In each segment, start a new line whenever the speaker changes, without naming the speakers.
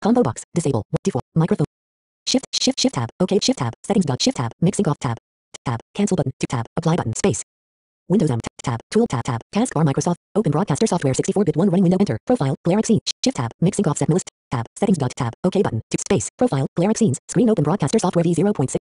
Combo box. Disable. Default. Microphone. Shift tab. OK. Shift tab. Settings. Shift tab. Mixing off tab. Tab. Cancel button. Tab. Apply button. Space. Windows M tab. Tool tab. Taskbar Microsoft. Open broadcaster software 64-bit 1 running window. Enter. Profile. Glare scene. Shift tab. Mixing offset list. Tab. Settings. Tab. OK button. Space. Profile. Glare scenes. Screen open broadcaster software v0.6.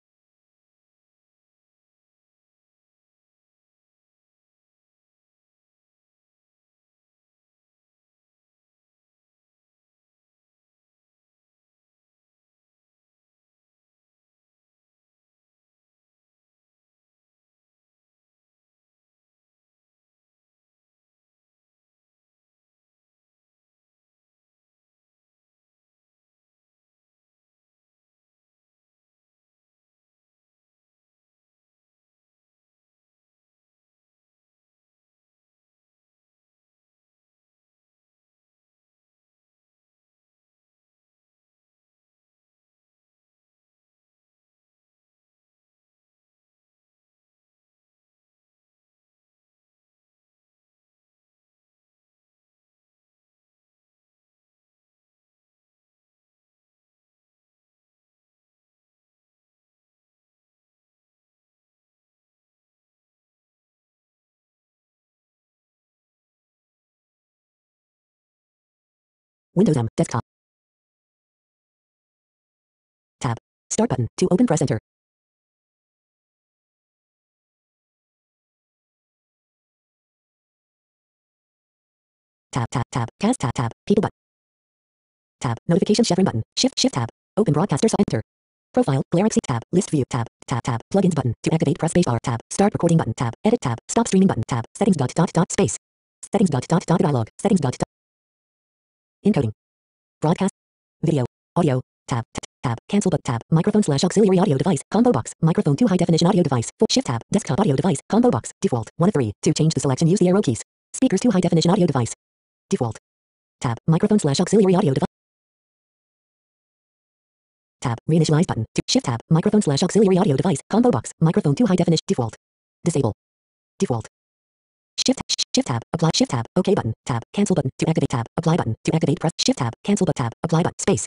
Windows M desktop. Tab. Start button. To open press enter. Tab. Cast tab. People button. Tab. Notifications chevron button. Shift tab. Open broadcaster enter. Profile. Glare tab. List view tab. Plugins button. To activate press spacebar tab. Start recording button tab. Edit tab. Stop streaming button tab. Settings space. Settings dialog. Settings encoding. Broadcast. Video. Audio. Tab. Cancel button tab. Microphone / auxiliary audio device. Combo box. Microphone 2 high definition audio device. Shift tab. Desktop audio device. Combo box. Default. 1 of 3. To change the selection use the arrow keys. Speakers 2 high definition audio device. Default. Tab. Microphone / auxiliary audio device. Tab. Reinitialize button. Shift tab. Microphone / auxiliary audio device. Combo box. Microphone 2 high definition. Default. Disable. Default. Shift tab. Apply. Shift tab. OK button. Tab. Cancel button. To activate tab. Apply button. To activate press. Shift tab. Cancel button. Tab. Apply button. Space.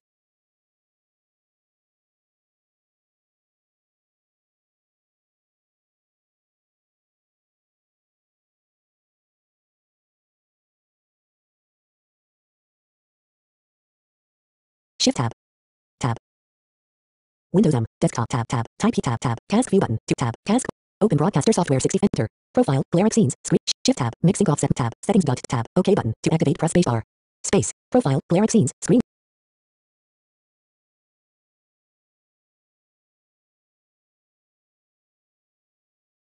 Shift tab. Tab. Windows M. Desktop tab. Type tab. Cask view button. To tab. Cask. Open broadcaster software 60. Enter. Profile. Glare scenes. Screen. Shift tab. Mixing offset tab. Settings tab. OK button. To activate press spacebar. Space. Profile. Glare scenes. Screen.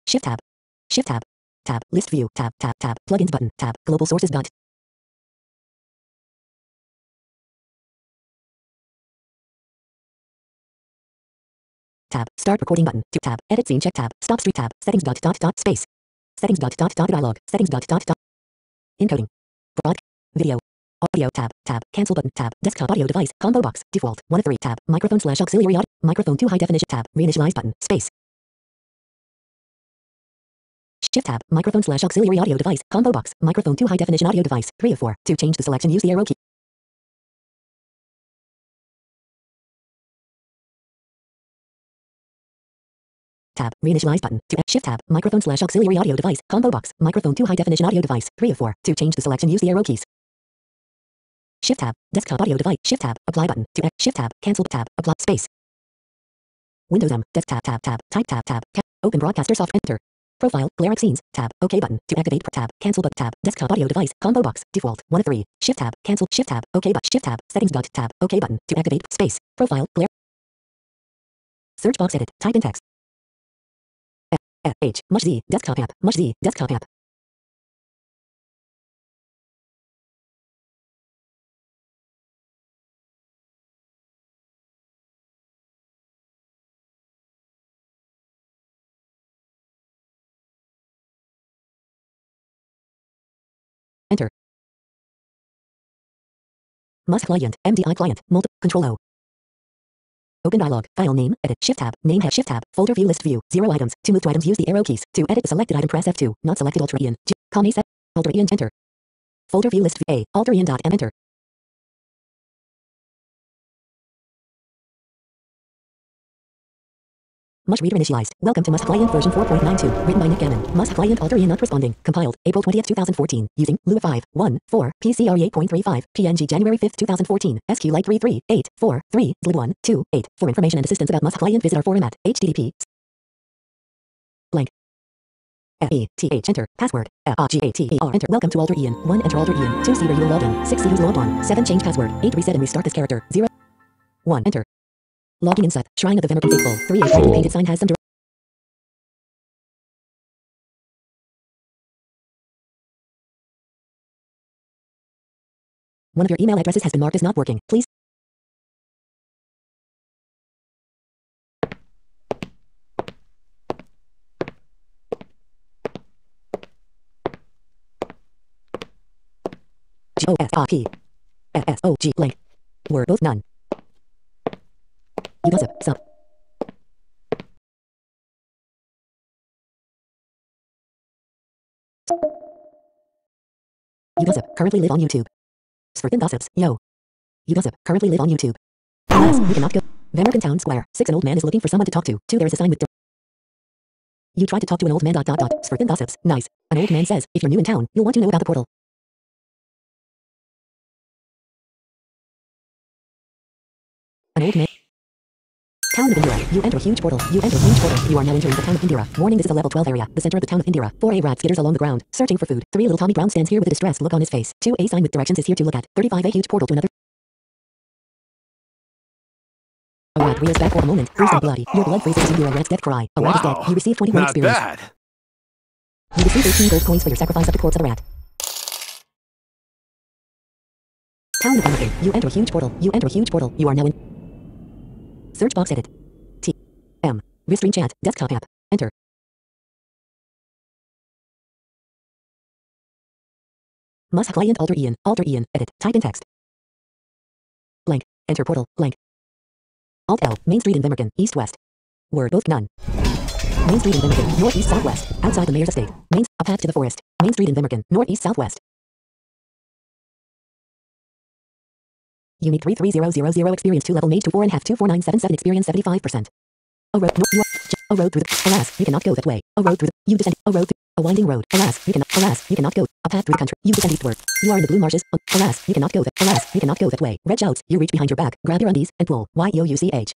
Shift tab. Tab. List view tab. Plugins button tab. Global sources tab. Start recording button. To tab. Edit scene check tab. Stop stream tab. Settings space. Settings dialog. Settings encoding. Broad. Video. Audio tab. Cancel button tab. Desktop audio device. Combo box. Default. 1 of 3 tab. Microphone / auxiliary audio. Microphone 2 high definition tab. Reinitialize button. Space. Shift tab. Microphone / auxiliary audio device. Combo box. Microphone 2 high definition audio device. 3 of 4. To change the selection use the arrow key. Tab. Reinitialize button. To shift tab. Microphone / auxiliary audio device. Combo box. Microphone 2 high definition audio device. 3 of 4. To change the selection use the arrow keys. Shift tab. Desktop audio device. Shift tab. Apply button. To shift tab. Cancel tab. Apply space. Windows M. Desktop tab. Type tab. Open broadcaster soft. Enter. Profile. Glare scenes. Tab. OK button. To activate tab. Cancel button tab. Desktop audio device. Combo box. Default. 1 of 3. Shift tab. Cancel. Shift tab. OK button. Shift tab. Settings tab. OK button. To activate space. Profile. Glare. Search box edit. Type in text. H. Much Z. Desktop app. Much Z. Desktop app. Enter. Must client. MDI client. Control O. Open dialog. File name. Edit. Shift tab. Name head. Shift tab. Folder view list view. 0 items. To move to items use the arrow keys. To edit the selected item press F2. Not selected Alt Aeon. Com A set. Alt Aeon enter. Folder view list A. Alt Aeon dot M enter. Mush reader initialized. Welcome to Must Client version 4.92. Written by Nick Gannon. Must Client alter Aeon not responding. Compiled April 20th, 2014. Using Lua 5.1.4. PCRE 8.35. PNG January 5th, 2014. SQ Lite 33843. Zlib 128. For information and assistance about Must Client, visit our forum at http blank. FETH enter. Password. FGATER enter. Welcome to Alter Aeon. 1 enter Alter Aeon. 2 see where you are logged in. 6 see who's logged on. 7 change password. 8 reset and restart this character. 0 1 enter. Logging in Seth. Shrine of the Venerable Faithful. 3 8 brightly painted sign has some one of your email addresses has been marked as not working. Please GOSRT blank. Were both none. You gossip. Sub. You gossip. Currently live on YouTube. Sfrkin gossips. Yo. You gossip. Currently live on YouTube. Alas, we cannot go. Venercan Town Square. 6 an old man is looking for someone to talk to. 2 there is a sign with you tried to talk to an old man. Sfrkin gossips. Nice. An old man says, if you're new in town, you'll want to know about the portal. An old man. Town of Indira. You enter a huge portal. You enter a huge portal. You are now entering the town of Indira. Warning, this is a level 12 area. The center of the town of Indira. 4 rat skitters along the ground, searching for food. 3 little Tommy Brown stands here with a distressed look on his face. 2 a sign with directions is here to look at. 35 a huge portal to another. A rat rears back for a moment, bruised and bloody. Your blood freezes to hear a rat's death cry. A rat is dead. You receive 21
Not
experience.
bad.
You receive 18 gold coins for your sacrifice of the corpse of the rat. Town of Venercan. You enter a huge portal. You enter a huge portal. You are now in search box edit. M. Restream chat. Desktop app. Enter. Must client alter Aeon. Alter Aeon. Edit. Type in text. Blank. Enter portal. Blank. Alt L. Main Street in Venercan. East West. Word both none. Main Street in Venercan. Northeast Southwest. Outside the mayor's estate. A path to the forest. Main Street in Venercan. Northeast Southwest. Unique 33000 experience 2 level mage 2.5 24977 experience 75%. A road, no, you are, a road through the, alas, you cannot go that way. A road through the, you descend, a road through, a winding road, alas, you cannot go, a path through the country, you descend eastward. You are in the blue marshes, alas, you cannot go that way. Red shouts, you reach behind your back, grab your undies, and pull, YOUCH.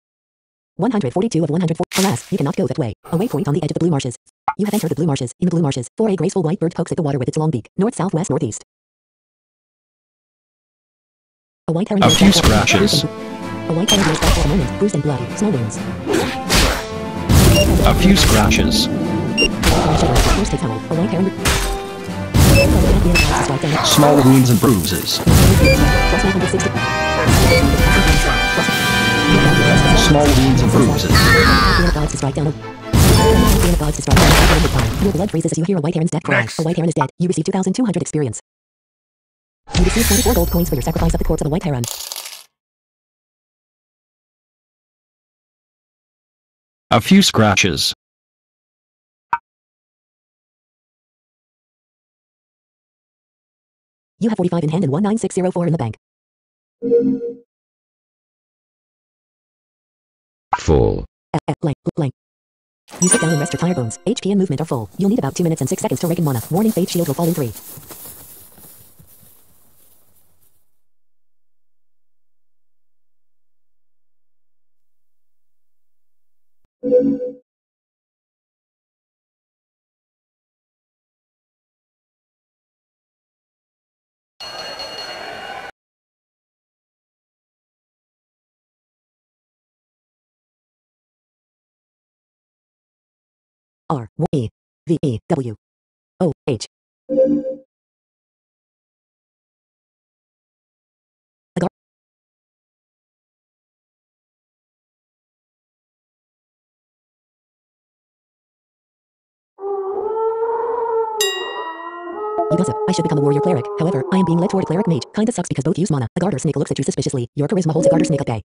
142 of 104, alas, you cannot go that way. A waypoint on the edge of the blue marshes. You have entered the blue marshes, in the blue marshes, 4 a graceful white bird pokes at the water with its long beak, north, southwest, northeast. A white heron.
A few scratches.
A white heron goes back for a moment, bruised and bloody, small wounds.
A few scratches. Small wounds and bruises. Small wounds and bruises. Your blood freezes as you hear a white heron's death cry. A white heron is dead. You receive 2,200 experience. You receive 24 gold coins for your sacrifice of the corpse of a white heron. A few scratches.
You have 45 in hand and 19604 in the bank.
Full.
Blank. You sit down and rest your tired bones. HP and movement are full. You'll need about 2 minutes and 6 seconds to regain mana. Warning, Faith Shield will fall in 3. R-E-V-E-W-O-H. You gossip. I should become a warrior cleric. However, I am being led toward a cleric mage. Kinda sucks because both use mana. A garter snake looks at you suspiciously. Your charisma holds a garter snake at bay.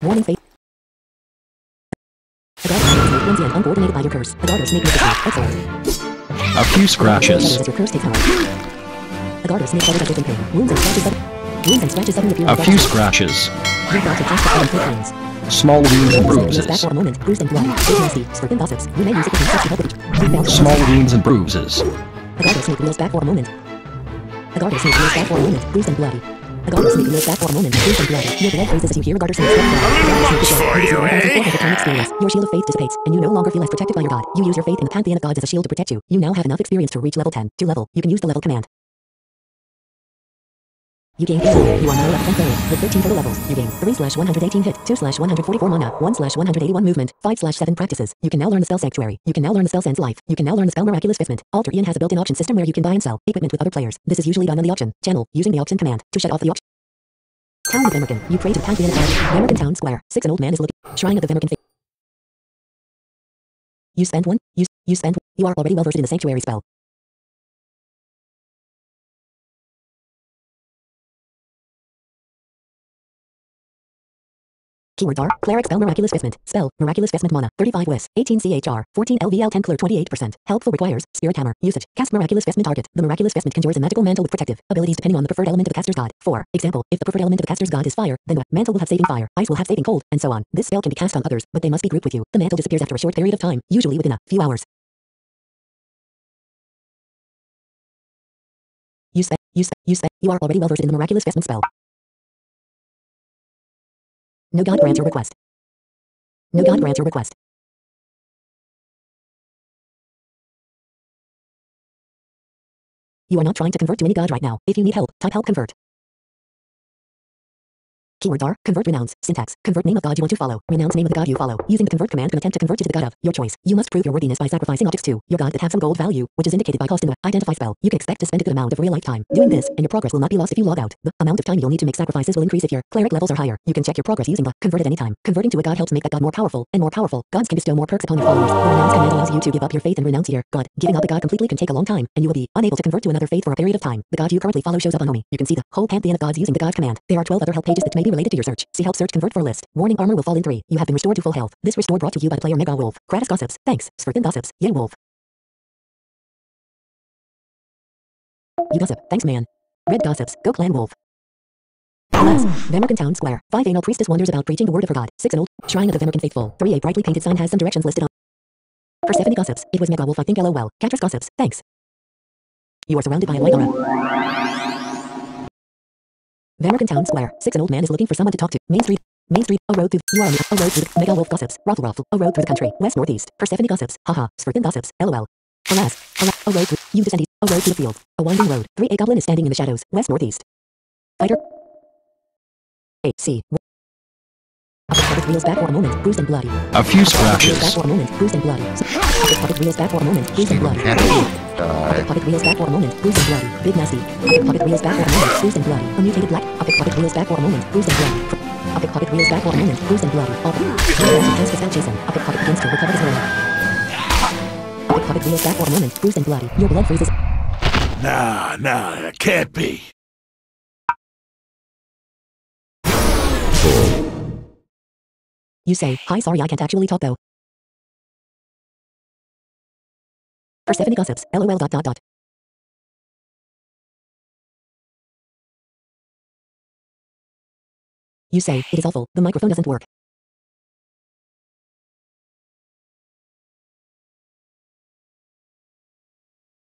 Warning, Faith. A garter snake blends in uncoordinated by your curse. A garter snake makes you. Excellent.
A few scratches.
As your curse takes power. A garter snake covers up with pain. Wounds and scratches. Wounds and scratches suddenly appear.
A few scratches.
Your dog can cast the pains.
Small wounds and
Back
bruises.
for a moment, bruised and bloody. Big nasty, spurting gossips. You may use it with insects to help it.
Small wounds and bruises.
A garter snake wheels back for a moment. A garter snake wheels back for a moment, bruised and bloody. A garter snake wheels back for a moment, bruised and bloody. Your blood freezes as you hear a garter snake step experience. Your shield of faith dissipates, and you no longer feel as protected by your god. You use your faith in the pantheon of gods as a shield to protect you. You now have enough experience to reach level 10. To level, you can use the level command. You gain Aeon. You are now level 10 cleric. With 13 total levels, you gain 3/118 hit, 2/144 mana, 1/181 movement, 5/7 practices. You can now learn the spell Sanctuary. You can now learn the spell Sense Life. You can now learn the spell Miraculous Fistment. Alter Aeon has a built-in auction system where you can buy and sell equipment with other players. This is usually done on the auction channel, using the auction command to shut off the auction. Town of Vemerkin. You pray to the pantheon of gods. Vemerkin Town Square. 6. An old man is looking. Shrine of the Vemerkin. You spend one. You spend. You are already well versed in the Sanctuary spell. Keywords are Cleric Spell Miraculous Fistment. Spell Miraculous Fistment Mana 35 WIS 18 CHR 14 LVL 10 Clear 28%. Helpful requires Spirit Hammer. Usage Cast Miraculous Fistment Target. The Miraculous Fistment conjures a magical mantle with protective abilities depending on the preferred element of the caster's god. For example, if the preferred element of the caster's god is fire, then the mantle will have saving fire, ice will have saving cold, and so on. This spell can be cast on others, but they must be grouped with you. The mantle disappears after a short period of time, usually within a few hours. You are already well versed in the Miraculous Fistment spell. No god grants your request. No god grants your request. You are not trying to convert to any god right now. If you need help, type help convert. Keywords are convert renouns. Syntax. Convert name of god you want to follow. Renounce name of the god you follow. Using the convert command can attempt to convert to the god of your choice. You must prove your worthiness by sacrificing objects to your god that have some gold value, which is indicated by cost in the identify spell. You can expect to spend a good amount of real life time doing this, and your progress will not be lost if you log out. The amount of time you'll need to make sacrifices will increase if your cleric levels are higher. You can check your progress using the convert at any time. Converting to a god helps make that god more powerful, and more powerful gods can bestow more perks upon your followers. The renounce command allows you to give up your faith and renounce your god. Giving up a god completely can take a long time, and you will be unable to convert to another faith for a period of time. The god you currently follow shows up on Omi. You can see the whole pantheon of gods using the god command. There are 12 other help pages that may be related to your search. See help search convert for a list. Warning armor will fall in 3. You have been restored to full health. This restore brought to you by player Mega Wolf. Kratos Gossips. Thanks. Svertin Gossips. Yay Wolf. You gossip. Thanks man. Red Gossips. Go Clan Wolf. Alas, Vemerkin Town Square. 5. Anal Priestess wonders about preaching the word of her god. 6. An old shrine of the Vemerkin faithful. 3. A brightly painted sign has some directions listed on. Persephone Gossips. It was Mega Wolf I think LOL. Catress Gossips. Thanks. You are surrounded by a light aura. Vemerkin Town Square. 6. An old man is looking for someone to talk to. Main Street. A road through. You are on a road through the Mega Wolf Gossips. Raffle. A road through the country. West northeast. Persephone Gossips. Haha. Svertin Gossips. LOL. Alas. A road through. You descend east. A road through the field. A winding road. 3. A goblin is standing in the shadows. West northeast. Fighter. A.C. Puppet wheels back for a moment. Bruised and bloody.
A few scratches.
Back for a moment. Bruised and bloody. Puppet wheels back for a moment. Bruised and bloody. Puppet wheels back for a moment. Bruised and bloody. Big nasty. Puppet wheels back for a moment. Bruised and bloody. A mutated black. Puppet wheels back for a moment. Bruised and bloody. Puppet wheels back for a moment. Bruised and bloody. Begins to spell Jason. Puppet begins to recover his roll. Puppet wheels back for a moment. Bruised and bloody. Your blood freezes.
Nah, it can't be.
You say, hi sorry I can't actually talk though. Persephone Gossips. LOL. You say, it is awful, the microphone doesn't work.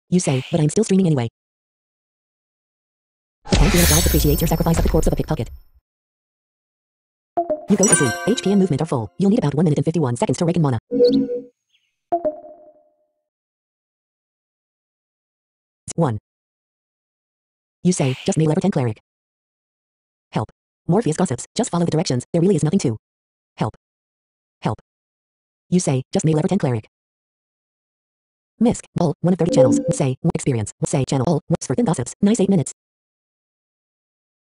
You say, but I'm still streaming anyway. The pantheon of gods appreciates your sacrifice of the corpse of a pickpocket. You go to sleep. HP and movement are full. You'll need about 1 minute and 51 seconds to regain mana. 1. You say, just made level 10 cleric. Help. Morpheus Gossips. Just follow the directions. There really is nothing to. Help. You say, just made level 10 cleric. Misk. All. 1 of 30 channels. Say, more experience. Say, channel all. Svertin Gossips. Nice 8 minutes.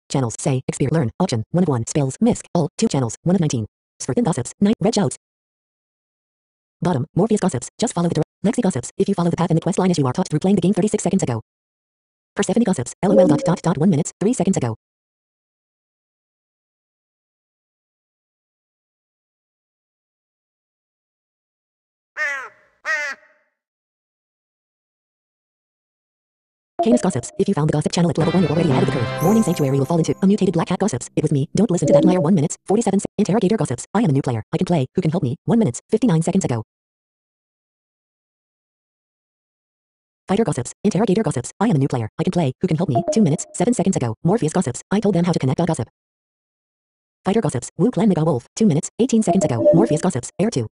Channels. Say, experience. Learn. Auction. 1 of 1. Spells. Misk. All. 2 channels. 1 of 19. Svertin Gossips. 9. Red shouts. Bottom. Morpheus Gossips. Just follow the direct. Lexi Gossips. If you follow the path in the quest line as you are taught through playing the game 36 seconds ago. Persephone Gossips. LOL. 1 minute, 3 seconds ago. Canis gossips. If you found the gossip channel at level 1, you're already ahead of the curve. Warning, sanctuary will fall into a mutated black cat gossips. It was me. Don't listen to that liar. 1 minute, 47 interrogator gossips. I am a new player. I can play. Who can help me? 1 minute, 59 seconds ago. Fighter gossips. Interrogator gossips. I am a new player. I can play. Who can help me? 2 minutes, 7 seconds ago. Morpheus gossips. I told them how to connect. Gossip. Fighter gossips. Wu Clan Mega Wolf. 2 minutes, 18 seconds ago. Morpheus gossips. Air 2.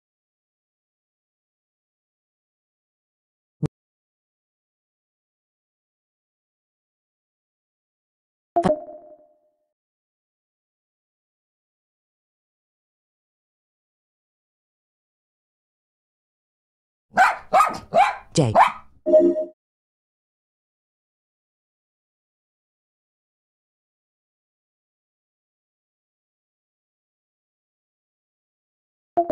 J.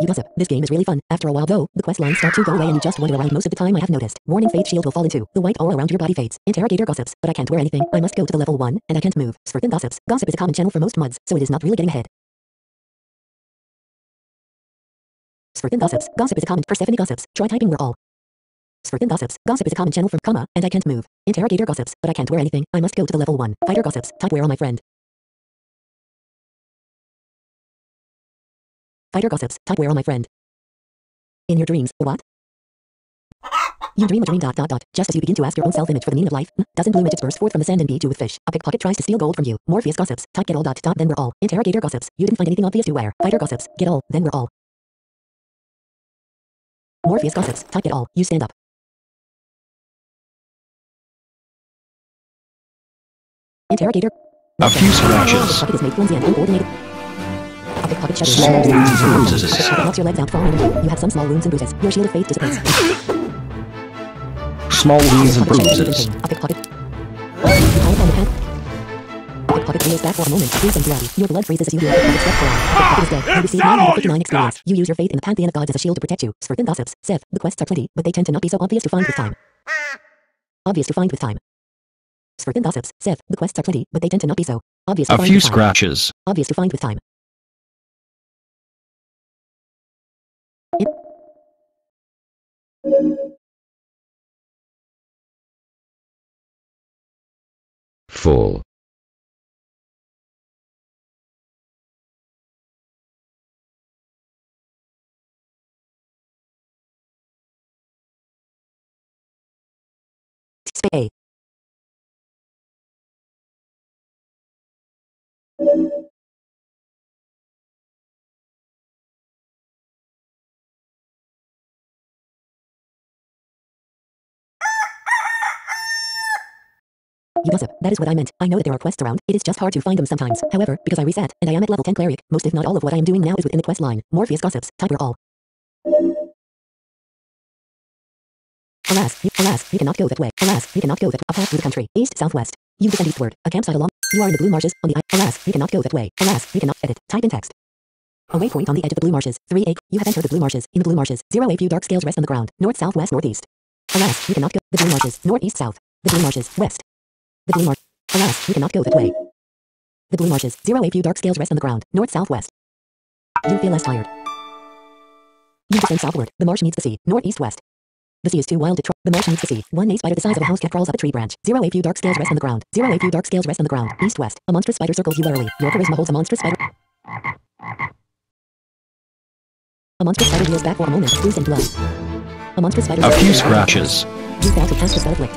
You gossip. This game is really fun. After a while though, the quest lines start to go away and you just wander around most of the time. I have noticed. Warning, fate shield will fall into the white aura around your body fades. Interrogator gossips. But I can't wear anything. I must go to the level 1, and I can't move. Svirthin gossips. Gossip is a common channel for most mods, so it is not really getting ahead. Svirthin gossips. Gossip is a common. Persephone gossips. Try typing we're all. Svirthin gossips. Gossip is a common channel for comma, and I can't move. Interrogator gossips. But I can't wear anything. I must go to the level 1. Fighter gossips. Type where on my friend. Fighter gossips. Type where on my friend. In your dreams, what? You dream a dream ... Just as you begin to ask your own self-image for the meaning of life, doesn't blue midgets burst forth from the sand and beat you with fish. A pickpocket tries to steal gold from you. Morpheus gossips. Type get all ... Then we're all. Interrogator gossips. You didn't find anything obvious to wear. Fighter gossips. Get all. Then we're all. Morpheus gossips. Type get all. You stand up. Interrogator.
A few scratches.
Pickpocket is made clumsy and uncoordinated. A pickpocket shudders.
Small wounds and bruises.
Pickpocket knocks your legs out far and you have some small wounds and bruises. Your shield of faith dissipates.
Small wounds and bruises.
A pickpocket. High on the path. A pickpocket reels back for a moment, bruised and bloody. Your blood freezes as you hear a pickpocket step for a pickpocket is dead. You receive 959 experience. You use your faith in the pantheon of gods as a shield to protect you. Svirthin gossips. Seth, the quests are plenty, but they tend to not be so obvious to find with time. Obvious to find with time. Svirthin gossips. Seth, the quests are plenty, but they tend to not be so obvious to
A
find
few
with time.
scratches.
Obvious to find with time.
Full.
Space. You gossip. That is what I meant. I know that there are quests around. It is just hard to find them sometimes. However, because I reset, and I am at level 10 cleric, most if not all of what I am doing now is within the quest line. Morpheus gossips. Type we're all. Alas, you cannot go that way. Alas, you cannot go that way. A path through the country. East, southwest. You descend eastward. A campsite along. You are in the blue marshes. On the alas, you cannot go that way. Alas, you cannot edit. Type in text. A waypoint on the edge of the blue marshes. 3 8. You have entered the blue marshes. In the blue marshes. 0 A few dark scales rest on the ground. North, south, west, northeast. Alas, you cannot go. The blue marshes. North, east, south. The blue marshes. West. The blue marsh. Alas, you cannot go that way. The blue marshes. 0 A few dark scales rest on the ground. North, south, west. You feel less tired. You descend southward. The marsh meets the sea. North, east, west. The sea is too wild to try. The marsh meets the sea. 1 A spider the size of a house cat crawls up a tree branch. 0 A few dark scales rest on the ground. 0 A few dark scales rest on the ground. East, west. A monstrous spider circles you warily. Your charisma holds a monstrous spider. A monstrous spider reels back for a moment, bruised and blood. A monstrous spider.
A few scratches.
You fail to cast a spell afflict.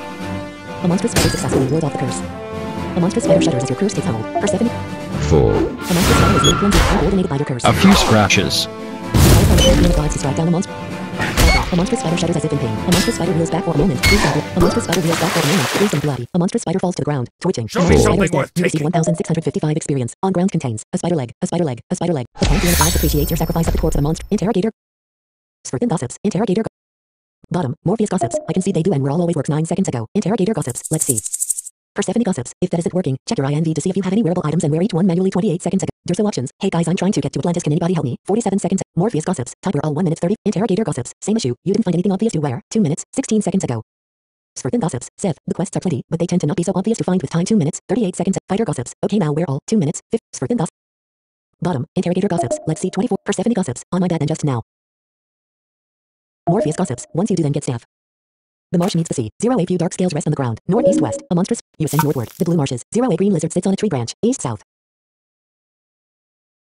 A monstrous spider successfully ward off the curse. A monstrous spider shudders as your curse takes hold. Persephone.
Full.
A monstrous spider is made clumsy and coordinated by your curse.
A few scratches.
The gods to strike down a monster. A monstrous spider shudders as if in pain. A monstrous spider reels back for a moment. A monstrous spider reels back for a moment. Bruised and bloody. A monstrous spider falls to the ground, twitching.
Show me something worth
You receive
taking.
1,655 experience. On ground contains a spider leg, a spider leg, a spider leg. The pantheon of gods appreciates your sacrifice of the corpse of a monster. Interrogator. Svirthin gossips. Interrogator. Bottom. Morpheus gossips. I can see they do and we're all always works 9 seconds ago. Interrogator gossips. Let's see. Persephone gossips. If that isn't working, check your INV to see if you have any wearable items and wear each one manually 28 seconds ago. Durso options. Hey guys, I'm trying to get to Atlantis. Can anybody help me? 47 seconds. Morpheus gossips. Type we're all 1 minute 30. Interrogator gossips. Same issue. You didn't find anything obvious to wear. 2 minutes, 16 seconds ago. Svirthin gossips. Seth, the quests are plenty, but they tend to not be so obvious to find with time. 2 minutes, 38 seconds. Fighter gossips. Okay, now we're all 2 minutes, 50. Svirthin gossips. Bottom. Interrogator gossips. Let's see 24. Persephone gossips. On my bed and just now. Morpheus gossips. Once you do then get staff. The marsh meets the sea. 0 a few dark scales rest on the ground. North, east, west. A monstrous. You ascend northward. The blue marshes. 0 a green lizard sits on a tree branch. East, south.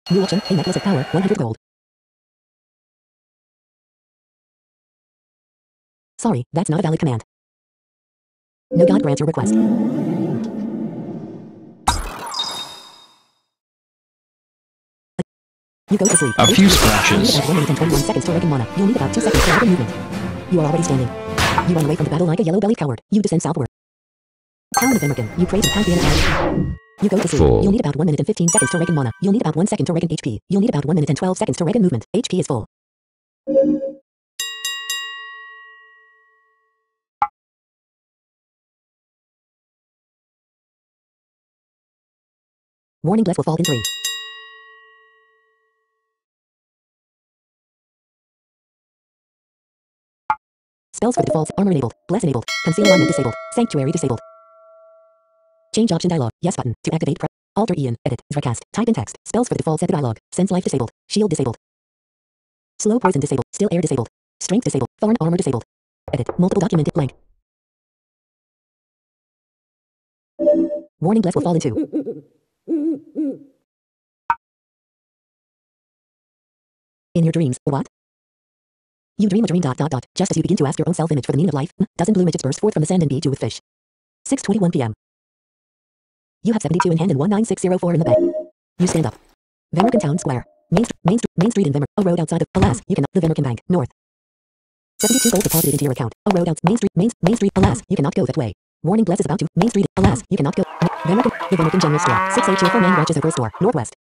New auction. A necklace of power. 100 gold. Sorry, that's not a valid command. No god grants your request. You go to sleep.
A few
You
scratches.
need about 1 minute and 21 seconds to reckon mana. You'll need about 2 seconds to reckon movement. You are already standing. You run away from the battle like a yellow-bellied coward. You descend southward. Town of Emerkin. You praise the pantheon of You go to sleep.
Full.
You'll need about 1 minute and 15 seconds to reckon mana. You'll need about 1 second to reckon HP. You'll need about 1 minute and 12 seconds to reckon movement. HP is full. Warning, bless will fall in 3. Spells for the defaults. Armor enabled. Bless enabled. Conceal alignment disabled. Sanctuary disabled. Change option dialog. Yes button. To activate press. Alter Aeon. Edit. Recast. Type in text. Spells for the default set dialog. Sense life disabled. Shield disabled. Slow poison disabled. Still air disabled. Strength disabled. Thorn armor disabled. Edit. Multiple document blank. Warning, bless will fall in 2. In your dreams, what? You dream a dream ... just as you begin to ask your own self-image for the meaning of life. Doesn't blue images burst forth from the sand and beat you with fish. 6:21 p.m. You have 72 in hand and 19604 in the bank. You stand up. Vemerkin Town Square. Main Street in Vemer. A road outside of. Alas, you cannot. The Vemerkin Bank. North. 72 gold deposited into your account. A road out. Main Street. Alas, you cannot go that way. Warning, bless is about to. Main Street. Alas, you cannot go. Vemerkin. The Vemerkin General Store. 6A cheerful man watches over a store. Northwest.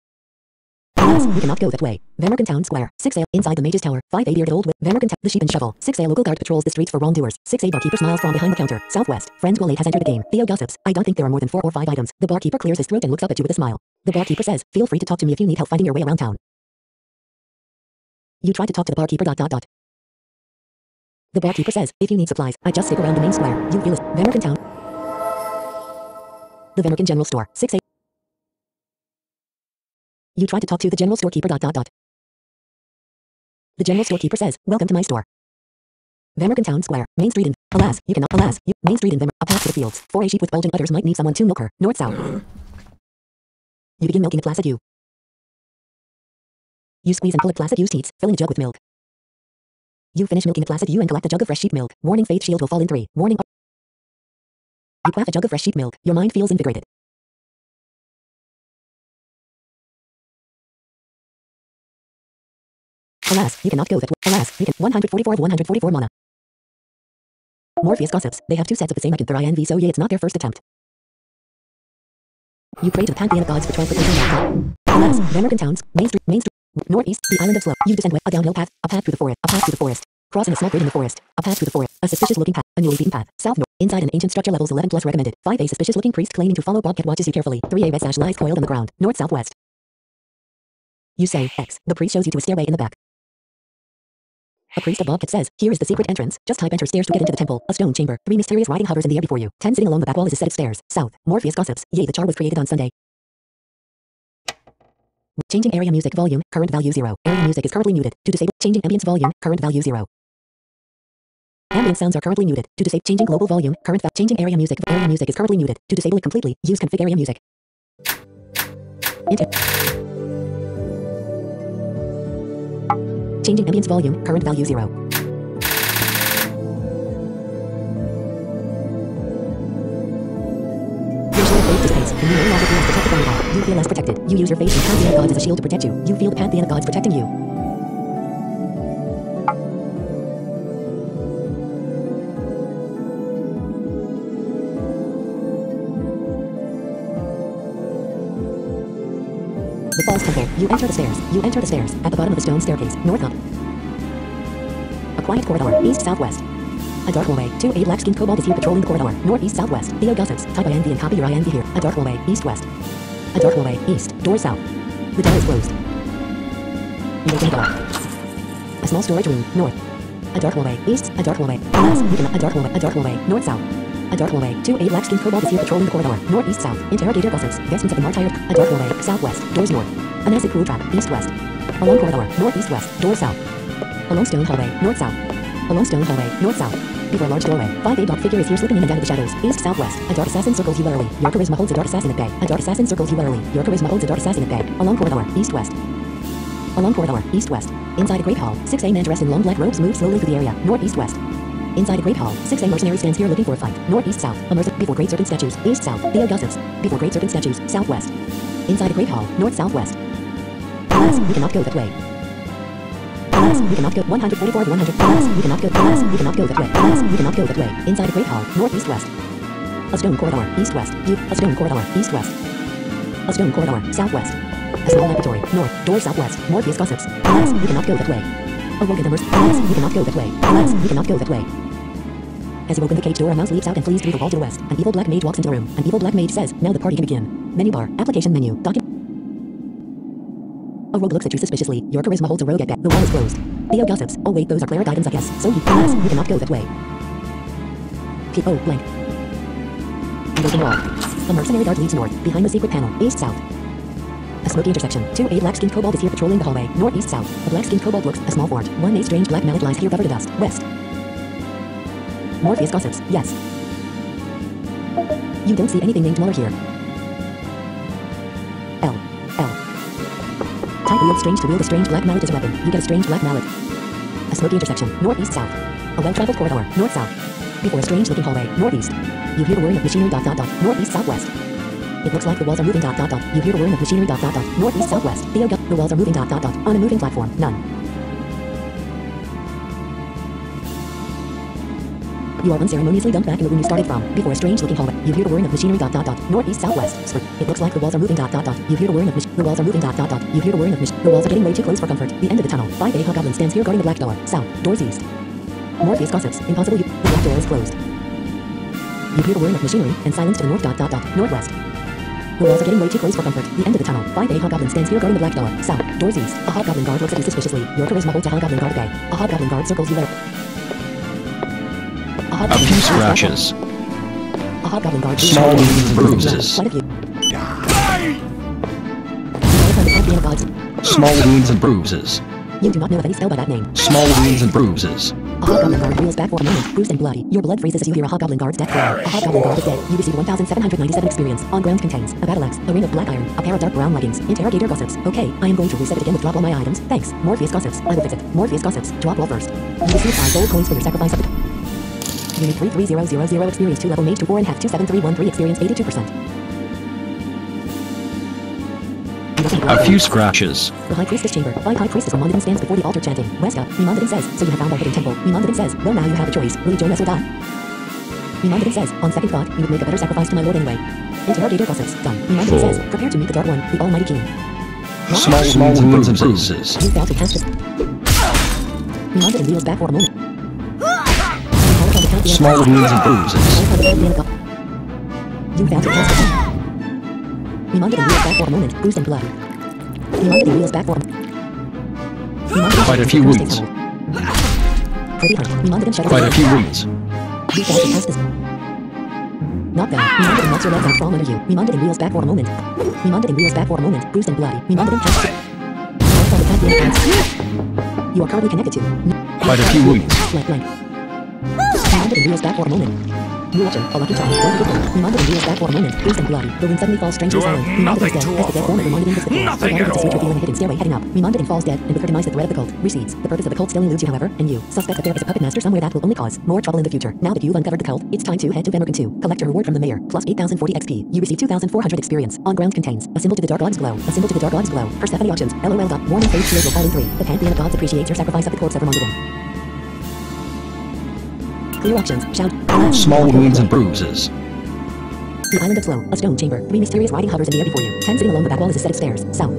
Alas, you cannot go that way. Vemerkin Town Square. 6A inside the Mage's Tower. 5A bearded old with Vemerkin the sheep and shovel. 6A local guard patrols the streets for wrongdoers. 6A barkeeper smiles from behind the counter. Southwest. Friends Goal 8 has entered the game. Theo gossips. I don't think there are more than 4 or 5 items. The barkeeper clears his throat and looks up at you with a smile. The barkeeper says, feel free to talk to me if you need help finding your way around town. You try to talk to the barkeeper ... The barkeeper says, if you need supplies, I just stick around the main square. You feel it. Vemerkin Town. The Vemerkin General Store. 6A. You try to talk to the general storekeeper ... The general storekeeper says, welcome to my store. Vemerkin Town Square. Main Street in. Alas, you cannot. Alas, you. Main Street in Vemer. A path to the fields. 4A sheep with bulging udders might need someone to milk her. North south. You begin milking a placid ewe. You squeeze and pull a placid ewe's teats, filling a jug with milk. You finish milking a placid ewe and collect a jug of fresh sheep milk. Warning, faith shield will fall in 3. Warning. You quaff a jug of fresh sheep milk. Your mind feels invigorated. Alas, you cannot go that way. Alas, you can. 144 of 144 mana. Morpheus gossips. They have 2 sets of the same icon for INV, so yeah, it's not their first attempt. You pray to the pantheon of gods for 12 foot. Alas, Vemerkin Towns, Main Street, Northeast, the island of Slow. You descend a downhill path, a path through the forest, crossing a small grid in the forest, a path through the forest, a suspicious looking path, a newly beaten path, south north, inside an ancient structure levels 11 plus recommended. 5A suspicious looking priest claiming to follow Bobcat watches you carefully. 3A red sash lies coiled on the ground, north southwest. You say, X. The priest shows you to a stairway in the back. A priest of Bobcat says, here is the secret entrance. Just type enter stairs to get into the temple. A stone chamber. 3 mysterious writing hovers in the air before you. 10 sitting along the back wall is a set of stairs. South. Morpheus gossips. Yay, the char was created on Sunday. Changing area music volume. Current value 0. Area music is currently muted. To disable. Changing ambience volume. Current value 0. Ambient sounds are currently muted. To disable. Changing global volume. Changing area music. Area music is currently muted. To disable it completely, use config area music. Changing ambience volume, current value 0. Your shield fades dissipates, and you no longer feel as protected by God. You feel less protected. You use your face and pantheon of gods as a shield to protect you. You feel the pantheon of gods protecting you. The Falls Temple. You enter the stairs. You enter the stairs. At the bottom of the stone staircase. North up. A quiet corridor. East southwest. A dark hallway. 2A black-skinned kobold is here patrolling the corridor. Northeast southwest. Theo gossips. Type INV and copy your INV here. A dark hallway. East west. A dark hallway. East. Door south. The door is closed. You open the door. A small storage room. North. A dark hallway. East. A dark hallway. Alas, you cannot. A dark hallway. A dark hallway. North south. A dark hallway. 2A black-skinned kobold is here patrolling the corridor. Northeast south. Interrogator gossips. Vestments of the martyred. A dark hallway. Southwest. Doors north. An acid pool trap. East west. A long corridor. Northeast west. Door south. A long stone hallway. North south. A long stone hallway. North south. Before a large doorway. 5 a dark figure is here slipping in and out of the shadows. East southwest. A dark assassin circles you warily. Your charisma holds a dark assassin at bay. A dark assassin circles you warily. Your charisma holds a dark assassin at bay. Along corridor. East west. Along corridor. East west. Inside a great hall. 6 a man dressed in long black robes moves slowly through the area. Northeast west. Inside a great hall, 6 a mercenary stands here looking for a fight. Northeast south, a mercenary before great serpent statues. East south, Theo gossips. Before great serpent statues. Southwest. Inside a great hall, north southwest. Alas, we cannot go that way. Alas, we cannot go 144 to 100. Alas, we cannot go. Alas, we cannot go that way. Alas, we cannot go that way. Inside a great hall, northeast west. A stone corridor, east west. A stone corridor, east west. A stone corridor, southwest. A small laboratory, north, door southwest. Morpheus gossips. Alas, we cannot go that way. Awoken the Alas, we cannot go that way. Alas, we cannot go that way. As you open the cage door, a mouse leaps out and flees through the wall to the west. An evil black mage walks into the room. An evil black mage says, "Now the party can begin." Menu bar, application menu, document. A rogue looks at you suspiciously. Your charisma holds a rogue at bay. The wall is closed. Theo gossips. Oh wait, those are cleric items I guess. So you, alas, we cannot go that way. Oh, blank. An open wall. A mercenary guard leads north, behind the secret panel, east south. A smoky intersection. 2 a black-skinned kobold is here patrolling the hallway, northeast south. A black-skinned kobold looks a small fort. 1 a strange black mallet lies here covered in dust, west. Morpheus gossips. Yes. You don't see anything named Muller here. L. Type wield strange to wield a strange black mallet as a weapon. You get a strange black mallet. A smoky intersection. Northeast south. A well-traveled corridor. North south. Before a strange-looking hallway. Northeast. You hear the whirring of machinery. Northeast southwest. It looks like the walls are moving. You hear the whirring of machinery. Northeast southwest. Theo the walls are moving. On a moving platform. None. You are unceremoniously dumped back in the room you started from. Before a strange-looking hallway. You hear the whirring of machinery. Northeast southwest. It looks like the walls are moving. You hear the whirring of the walls are moving. You hear the whirring of the walls are getting way too close for comfort. The end of the tunnel. 5 a hobgoblin stands here guarding the black door. South. Doors east. Morpheus gossips. Impossible. The black door is closed. You hear the whirring of machinery and silence to the north. Northwest. The walls are getting way too close for comfort. The end of the tunnel. 5 a hobgoblin stands here guarding the black door. South. Doors east. A hobgoblin guard looks at you suspiciously. Your charisma holds a hobgoblin guard bay. A hobgoblin guard circles you later.
A few scratches.
A hobgoblin guard.
Small wounds and bruises.
Quite a few.
Small wounds and bruises.
You do not know of any spell by that name.
Small wounds and bruises.
A hobgoblin guard reels back for a moment, bruised and bloody. Your blood freezes as you hear a hobgoblin guard's death cry. A hobgoblin guard is dead. You receive 1,797 experience. On ground contains a battle axe, a ring of black iron, a pair of dark brown leggings. Interrogator gossips. Okay, I am going to reset it again with drop all my items. Thanks. Morpheus gossips. I will fix it. Morpheus gossips. Drop all first. You receive 5 gold coins for your sacrifice of the... Unit 33000 experience 2 level mage 24.5 27313 experience 82%.
A few scratches.
The High Priestess Chamber. 5 High Priestess Mimandadin stands before the altar chanting. West up. Mimandadin says, so you have found our hidden temple. Mimandadin says, well now you have a choice. Will you join us or die? Mimandadin says, on second thought, you would make a better sacrifice to my lord anyway. Interrogator gossips. Done. Mimandadin says, prepare to meet the Dark One, the Almighty King.
Small wounds and bruises.
You failed to cast it. Mimandadin wheels back for a moment.
Small wounds and bruises.
You failed to cast it. Mimandadin wheels back for a moment, bruised and bloody. Mimandadin wheels back for a moment.
Quite a few wounds. Quite a few wounds.
You failed to cast this. Not bad. Mimandadin knocks your legs out from under you. Mimandadin wheels back for a moment. Mimandadin wheels back for a moment, bruised and bloody. Mimandadin casts it. You are currently connected to.
Quite a few wounds.
Blank. Mimandadin wheels back for a moment. New option, a lucky charm. Mimandadin wheels back for a moment, bruised and bloody. The wind suddenly falls strangely silent. Mimandadin is dead. As the dead form of Mimandadin hits the floor. The guard of the suite revealing a hidden stairway heading up. Mimandadin falls dead, and the curtain the thread of the cult recedes. The purpose of the cult still eludes you, however, and you suspect that there is a puppet master somewhere that will only cause more trouble in the future. Now that you've uncovered the cult, it's time to head to Vemmergen 2. Collect your reward from the mayor, plus 8,040 XP. You receive 2,400 experience. On ground contains a symbol to the dark god's glow. A symbol to the dark god's glow. Persephone auctions. LOL. Morning phase shield will fall in 3. The pantheon of gods appreciates your sacrifice of the corpse of Vemmergen. Clear auctions. Shout.
Small wounds and bruises.
The Island of Slow, a stone chamber. 3 mysterious riding hovers in the air before you. 10 sitting along the back wall is a set of stairs. South.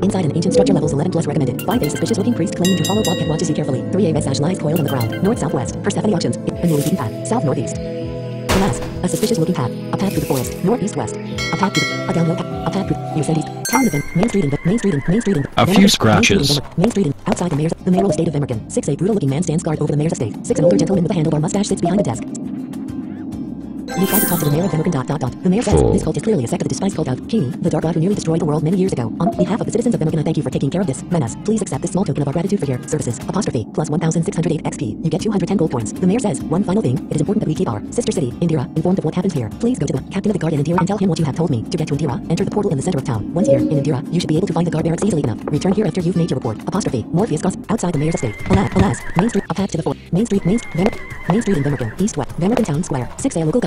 Inside an ancient structure levels 11 plus recommended. 5 a suspicious looking priest claiming to follow Bobcat watches you carefully. 3 a Vesash lies coiled on the ground. North southwest. Persephone auctions. A newly beaten path. South northeast. Alas, a suspicious looking path. A path through the forest. Northeast west. A path through the... A downhill path. A path through... You ascend east. Town event. Main Street and...
A few scratches.
Main Street and... Outside the mayoral estate of Vemmergen. 6 a brutal looking man stands guard over the mayor's estate. 6 an older gentleman with a handlebar mustache sits behind the desk. You try to talk to the mayor of Vemerkin. The mayor says, this cult is clearly a sect of the despised cult of Kini, the dark god who nearly destroyed the world many years ago. On behalf of the citizens of Vemerkin, I thank you for taking care of this menace. Please accept this small token of our gratitude for your services. Apostrophe, plus 1,608 XP. You get 210 gold points. The mayor says, one final thing, it is important that we keep our sister city, Indira, informed of what happens here. Please go to the captain of the guard in Indira and tell him what you have told me. To get to Indira, enter the portal in the center of town. Once here, in Indira, you should be able to find the guard barracks easily enough. Return here after you've made your report. Apostrophe, Morpheus goes outside the mayor's estate. Alas, Main Street, a path to the fort. Main Street in Vemerkin, east west, Vemerkin Town Square, 6A local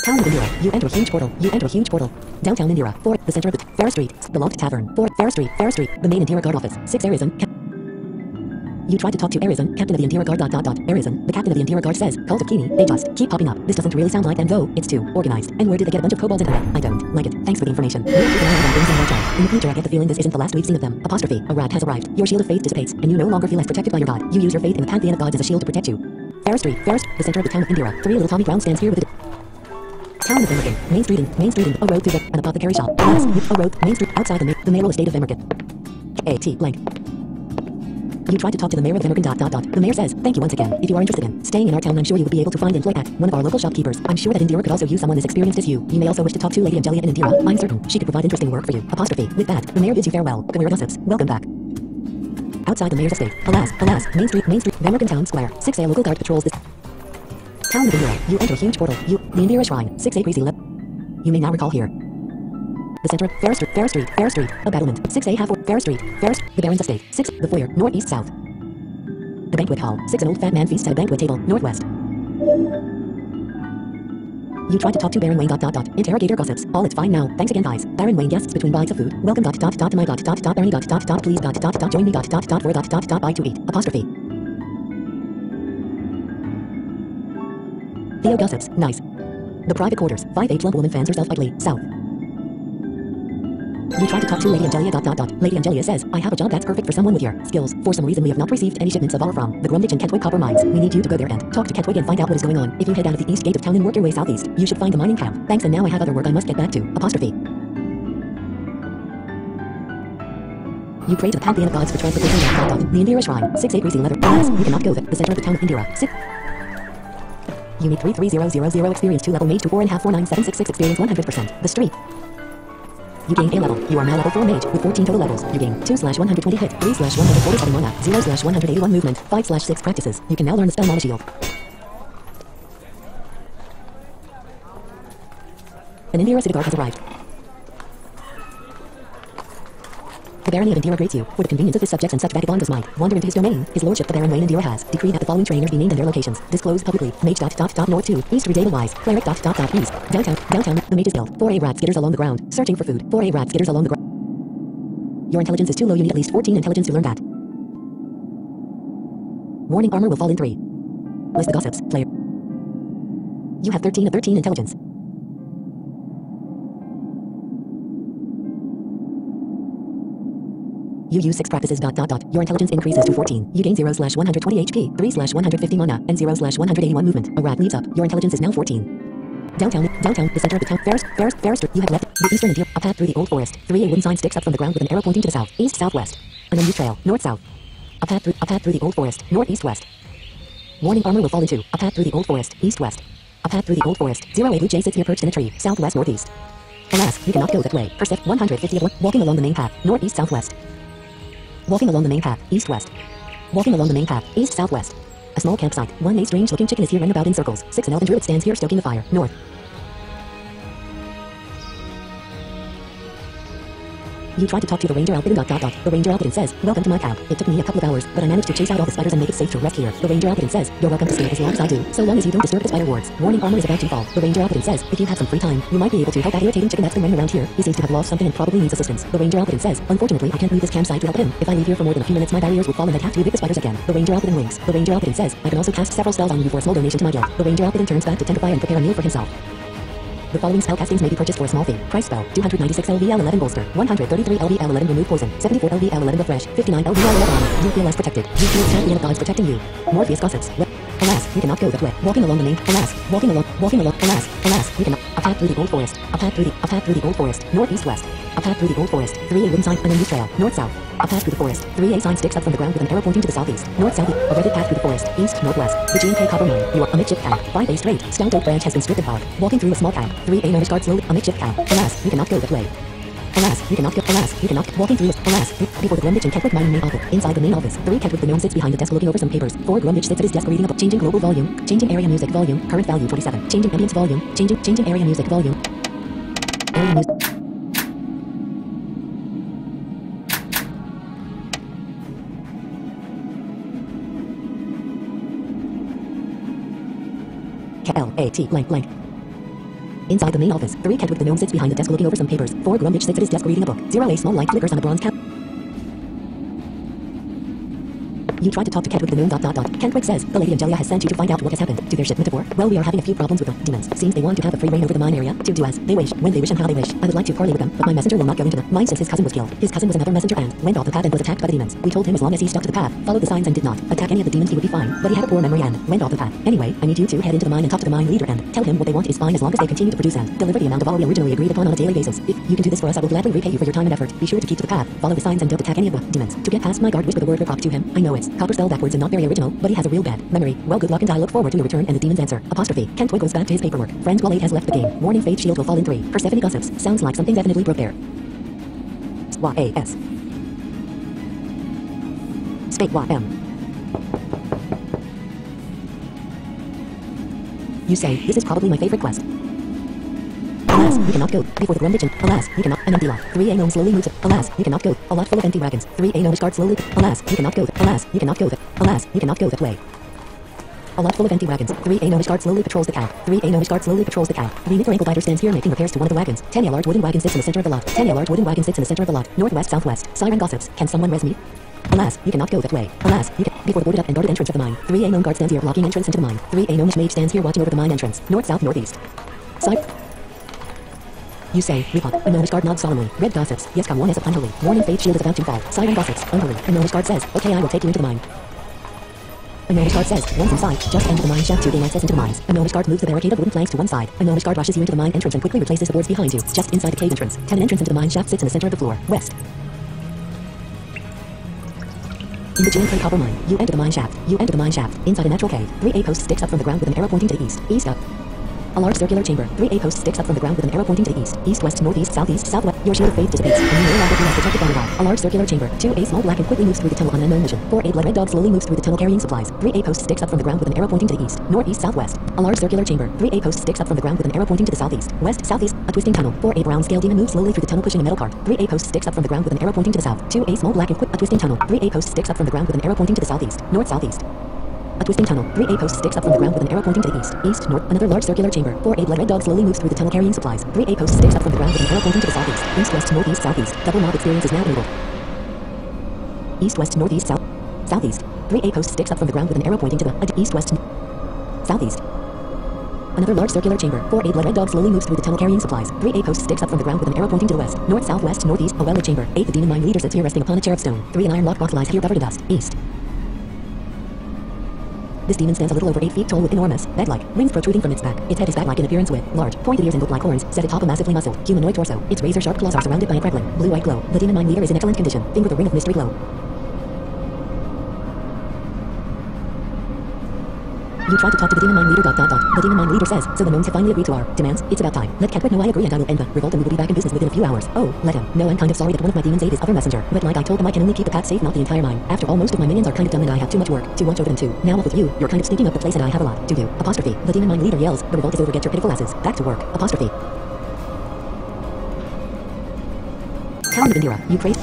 Town of Indira, you enter a huge portal. Downtown Indira, 4, the center of the Fair Street, the Locked Tavern, 4, Fair Street, the main Indira Guard office, 6 Arizon. You try to talk to Arizon, captain of the Indira Guard. Arizon, the captain of the Indira Guard says, Cult of Kini, they just keep popping up. This doesn't really sound like them though, it's too organized. And where did they get a bunch of kobolds into it? I don't like it. Thanks for the information. We'll keep an eye on things in more time. In the future I get the feeling this isn't the last we've seen of them. Apostrophe, a rat has arrived. Your shield of faith dissipates, and you no longer feel as protected by your god. You use your faith in the pantheon of gods as a shield to protect you. Fair Street, the center of the town of Indira. 3 little Tommy Brown stands here with a Town of Vemerkin, Main Street, a road to an apothecary shop. Yes, a road, Main Street, outside the mayoral estate of Vemerkin. A.T. blank. You try to talk to the mayor of Vemerkin. The mayor says, thank you once again. If you are interested in staying in our town, I'm sure you would be able to find employment at one of our local shopkeepers. I'm sure that Indira could also use someone as experienced as you. You may also wish to talk to Lady Angelia in Indira. I'm certain she could provide interesting work for you. Apostrophe. With that, the mayor bids you farewell. Career gossips. Welcome back. Outside the mayor's estate. Alas, Main Street, Vemerkin Town Square. 6A local guard patrols this Town of Indira. You enter a huge portal. The Indira Shrine. 6A crazy lip. You may now recall here. The center, Fair Street, a battlement. 6A half Fair Street, the Baron's estate. 6, the foyer, northeast south. The banquet hall. 6, an old fat man feasts at a banquet table, northwest. You try to talk to Baron Wayne. Interrogator gossips. All it's fine now. Thanks again, guys. Baron Wayne guests between bites of food. Welcome. To my Barony. Please. Join me. For. Buy to eat. Apostrophe. Theo gossips. Nice. The private quarters. 5A plump woman fans herself idly. South. You try to talk to Lady Angelia. Lady Angelia says, I have a job that's perfect for someone with your skills. For some reason we have not received any shipments of ore from the Grumditch and Kentwig copper mines. We need you to go there and talk to Kentwig and find out what is going on. If you head out of the east gate of town and work your way southeast, you should find the mining camp. Thanks, and now I have other work I must get back to. Apostrophe. You pray to the pantheon of gods for transportation. The Indira Shrine. 6A greasy leather. Alas, you cannot go there. The center of the town of Indira. 6. You need 33000 experience 2 level mage 245497666 experience 100%. The street. You gain A level. You are now level 4 mage with 14 total levels. You gain 2/120 hit, 3/147 mana, 0/181 movement, 5/6 practices. You can now learn the spell Mana Shield. An Indira city guard has arrived. The Barony of Indira greets you. For the convenience of his subjects and such vagabond as might wander into his domain, his lordship the Baron Wayne Indira has decreed that the following trainers be named and their locations disclosed publicly. Mage north 2, east Wise, cleric east, downtown, the Mages Guild. 4A rat skitters along the ground, searching for food. 4A rat skitters along the ground. Your intelligence is too low, you need at least 14 intelligence to learn that. Warning, armor will fall in 3. List the gossips, player. You have 13 of 13 intelligence. You use 6 practices. Your intelligence increases to 14. You gain 0/120 HP, 3/150 mana, and 0/181 movement. A rat leads up. Your intelligence is now 14. Downtown, the center of the town. Fair Street. You have left the eastern Indira. A path through the old forest. 3A wooden sign sticks up from the ground with an arrow pointing to the south, east, southwest. An unused trail, north-south. A path through the old forest, northeast, west. Warning, armor will fall in 2. A path through the old forest, east-west. A path through the old forest. 0A blue jay sits here perched in a tree, southwest, northeast. Alas, you cannot go that way. First step 150 of 1. Walking along the main path, northeast, southwest. Walking along the main path, east-west. Walking along the main path, east-southwest. A small campsite. 1A strange-looking chicken is here running about in circles. 6 an elven druid stands here stoking the fire, north. You try to talk to the ranger Alpidin. The ranger Alpidin says, welcome to my camp. It took me a couple of hours, but I managed to chase out all the spiders and make it safe to rest here. The ranger Alpidin says, you're welcome to stay as long as I do, so long as you don't disturb the spider wards. Warning, armor is about to fall. The ranger Alpidin says, if you have some free time, you might be able to help that irritating chicken that's been running around here. He seems to have lost something and probably needs assistance. The ranger Alpidin says, unfortunately I can't leave this campsite to help him. If I leave here for more than a few minutes my barriers will fall and I'd have to evict the spiders again. The ranger Alpidin winks. The ranger Alpidin says, I can also cast several spells on you for a small donation to my guild. The ranger Alpidin turns back to tend to fire and prepare a meal for himself. The following spell castings may be purchased for a small fee. Price spell, 296 LVL 11 bolster, 133 LVL 11 remove poison, 74 LVL 11 refresh, 59 LVL 11 armor. You feel less protected. You feel the champion of gods protecting you. Morpheus gossips. Alas, you cannot go that way. Walking along the main. Alas, you cannot. A path through the old forest. A path through the old forest, northeast west. A path through the old forest. 3A wooden sign, an unused trail. North-south. A path through the forest. 3A sign sticks up from the ground with an arrow pointing to the southeast. North-south. A redded path through the forest. East-northwest. The G&K copper mine. You are a makeshift camp. 5A straight. Stout oak branch has been stripped of bark. Walking through a small camp. 3A notice guard slowly. A makeshift camp. Alas, you cannot go that way. Alas, you cannot go. Alas, you cannot. Walking through. Alas, before the Grumwich and Kentwick mining main office. Inside the main office, 3 Kentwick the gnome sits behind the desk looking over some papers. 4 Grumwich sits at his desk reading a book. Changing global volume. Changing area music volume. Current value 27. Changing ambience volume. Changing area music volume. Area music. K-L-A-T blank blank. Inside the main office, 3 Kentwick the gnome sits behind the desk looking over some papers. 4 Grumwich sits at his desk reading a book. 0 A small light flickers on a bronze cap. You tried to talk to Kentwick the gnome ... Kentwick says, the Lady Angelia has sent you to find out what has happened to their ship Metaphor. Well, we are having a few problems with the demons. Seems they want to have a free reign over the mine area, to do as they wish, when they wish and how they wish. I would like to parley with them, but my messenger will not go into the mine since his cousin was killed. His cousin was another messenger and went off the path and was attacked by the demons. We told him as long as he stuck to the path, followed the signs and did not attack any of the demons he would be fine, but he had a poor memory and went off the path. Anyway, I need you to head into the mine and talk to the mine leader and tell him what they want is fine as long as they continue to produce and deliver the amount of all we originally agreed upon on a daily basis. If you can do this for us, I will gladly repay you for your time and effort. Be sure to keep to the path, follow the signs and don't attack any of the demons. To get past my guard, whisper the word Rockrop to him. I know it's copper spelled backwards and not very original, but he has a real bad memory. Well, good luck and I look forward to your return and the demon's answer. Apostrophe. Kentwick goes back to his paperwork. Friend Wall 8 has left the game. Warning, Faith Shield will fall in 3. Persephone gossips. Sounds like something definitely broke there. Y-A-S. State Y-M. You say, this is probably my favorite quest. Alas, you cannot go. Before the Grumwich and alas, you cannot. An empty lot. 3A gnome slowly moves. Alas, you cannot go. A lot full of empty wagons. 3A gnomish guard slowly. Alas, you cannot go. Alas, you cannot go. Alas, you cannot go that way. A lot full of empty wagons. 3A gnomish guard slowly patrols the camp. 3A gnomish guard slowly patrols the camp. The Nickel ankle biter stands here making repairs to one of the wagons. 10 large wooden wagon sits in the center of the lot. 10 large wooden wagon sits in the center of the lot. Northwest, southwest. Siren gossips. Can someone res me? Alas, you cannot go that way. Alas, you can. Before the boarded up and guarded entrance of the mine. 3A gnome guard stands here blocking entrance into the mine. 3A gnomish mage stands here watching over the mine entrance. North, south, northeast. Side. You say, Repot. A gnomish guard nods solemnly. Red gossips. Yes, come one is unholy. Warning, Faith Shield is about to fall. Siren gossips. Unholy. A gnomish guard says, okay, I will take you into the mine. A gnomish guard says, once inside, just enter the mine shaft to gain access into the mines. A gnomish guard moves the barricade of wooden planks to one side. A gnomish guard rushes you into the mine entrance and quickly replaces the boards behind you, just inside the cave entrance. 10 an entrance into the mine shaft sits in the center of the floor. West. In the G&K copper mine, you enter the mine shaft. You enter the mine shaft. Inside a natural cave. 3A post sticks up from the ground with an arrow pointing to the east. East up. A large circular chamber. 3A post sticks up from the ground with an arrow pointing to the east. East, west, northeast, southeast, southwest. Your shield of faith dissipates, and you no longer feel as protected by the wall. A large circular chamber. 2A small black and quickly moves through the tunnel on an unknown mission. 4A blood red dog slowly moves through the tunnel carrying supplies. 3A post sticks up from the ground with an arrow pointing to the east. Northeast, southwest. A large circular chamber. 3A post sticks up from the ground with an arrow pointing to the southeast. West, southeast. A twisting tunnel. 4A brown scale demon moves slowly through the tunnel pushing a metal cart. 3A post sticks up from the ground with an arrow pointing to the south. 2A small black and quick. A twisting tunnel. 3A post sticks up from the ground with an arrow pointing to the southeast. North, southeast. A twisting tunnel. 3A post sticks up from the ground with an arrow pointing to the east. East, north. Another large circular chamber. 4A blood red dog slowly moves through the tunnel carrying supplies. 3A post sticks up from the ground with an arrow pointing to the southeast. East, west, northeast, southeast. Double mob experience is now enabled. East, west, northeast, south. Southeast. 3A post sticks up from the ground with an arrow pointing to the east, west, southeast. Another large circular chamber. 4A blood red dog slowly moves through the tunnel carrying supplies. 3A post sticks up from the ground with an arrow pointing to the west. North, southwest, northeast. A welded chamber. 8 the demon mine leader sits here resting upon a chair of stone. 3 an iron lock box lies here covered in dust. East. This demon stands a little over 8 feet tall with enormous, bed-like, wings protruding from its back. Its head is bat-like in appearance with large, pointed ears and book-like horns set atop a massively muscled, humanoid torso. Its razor-sharp claws are surrounded by a crackling, blue-white glow. The demon mine leader is in excellent condition, finger the ring of mystery glow. You try to talk to the demon mine leader ... The demon mine leader says, so the gnomes have finally agreed to our demands. It's about time. Let Kentwick know I agree and I will end the revolt and we will be back in business within a few hours. Oh, let him know I'm kind of sorry that one of my demons ate his other messenger. But like I told them I can only keep the path safe, not the entire mine. After all, most of my minions are kind of dumb and I have too much work to watch over them too. Now off with you, you're kind of stinking up the place and I have a lot to do. Apostrophe. The demon mine leader yells, the revolt is over, get your pitiful asses back to work. Apostrophe. Town of Indira, you crave?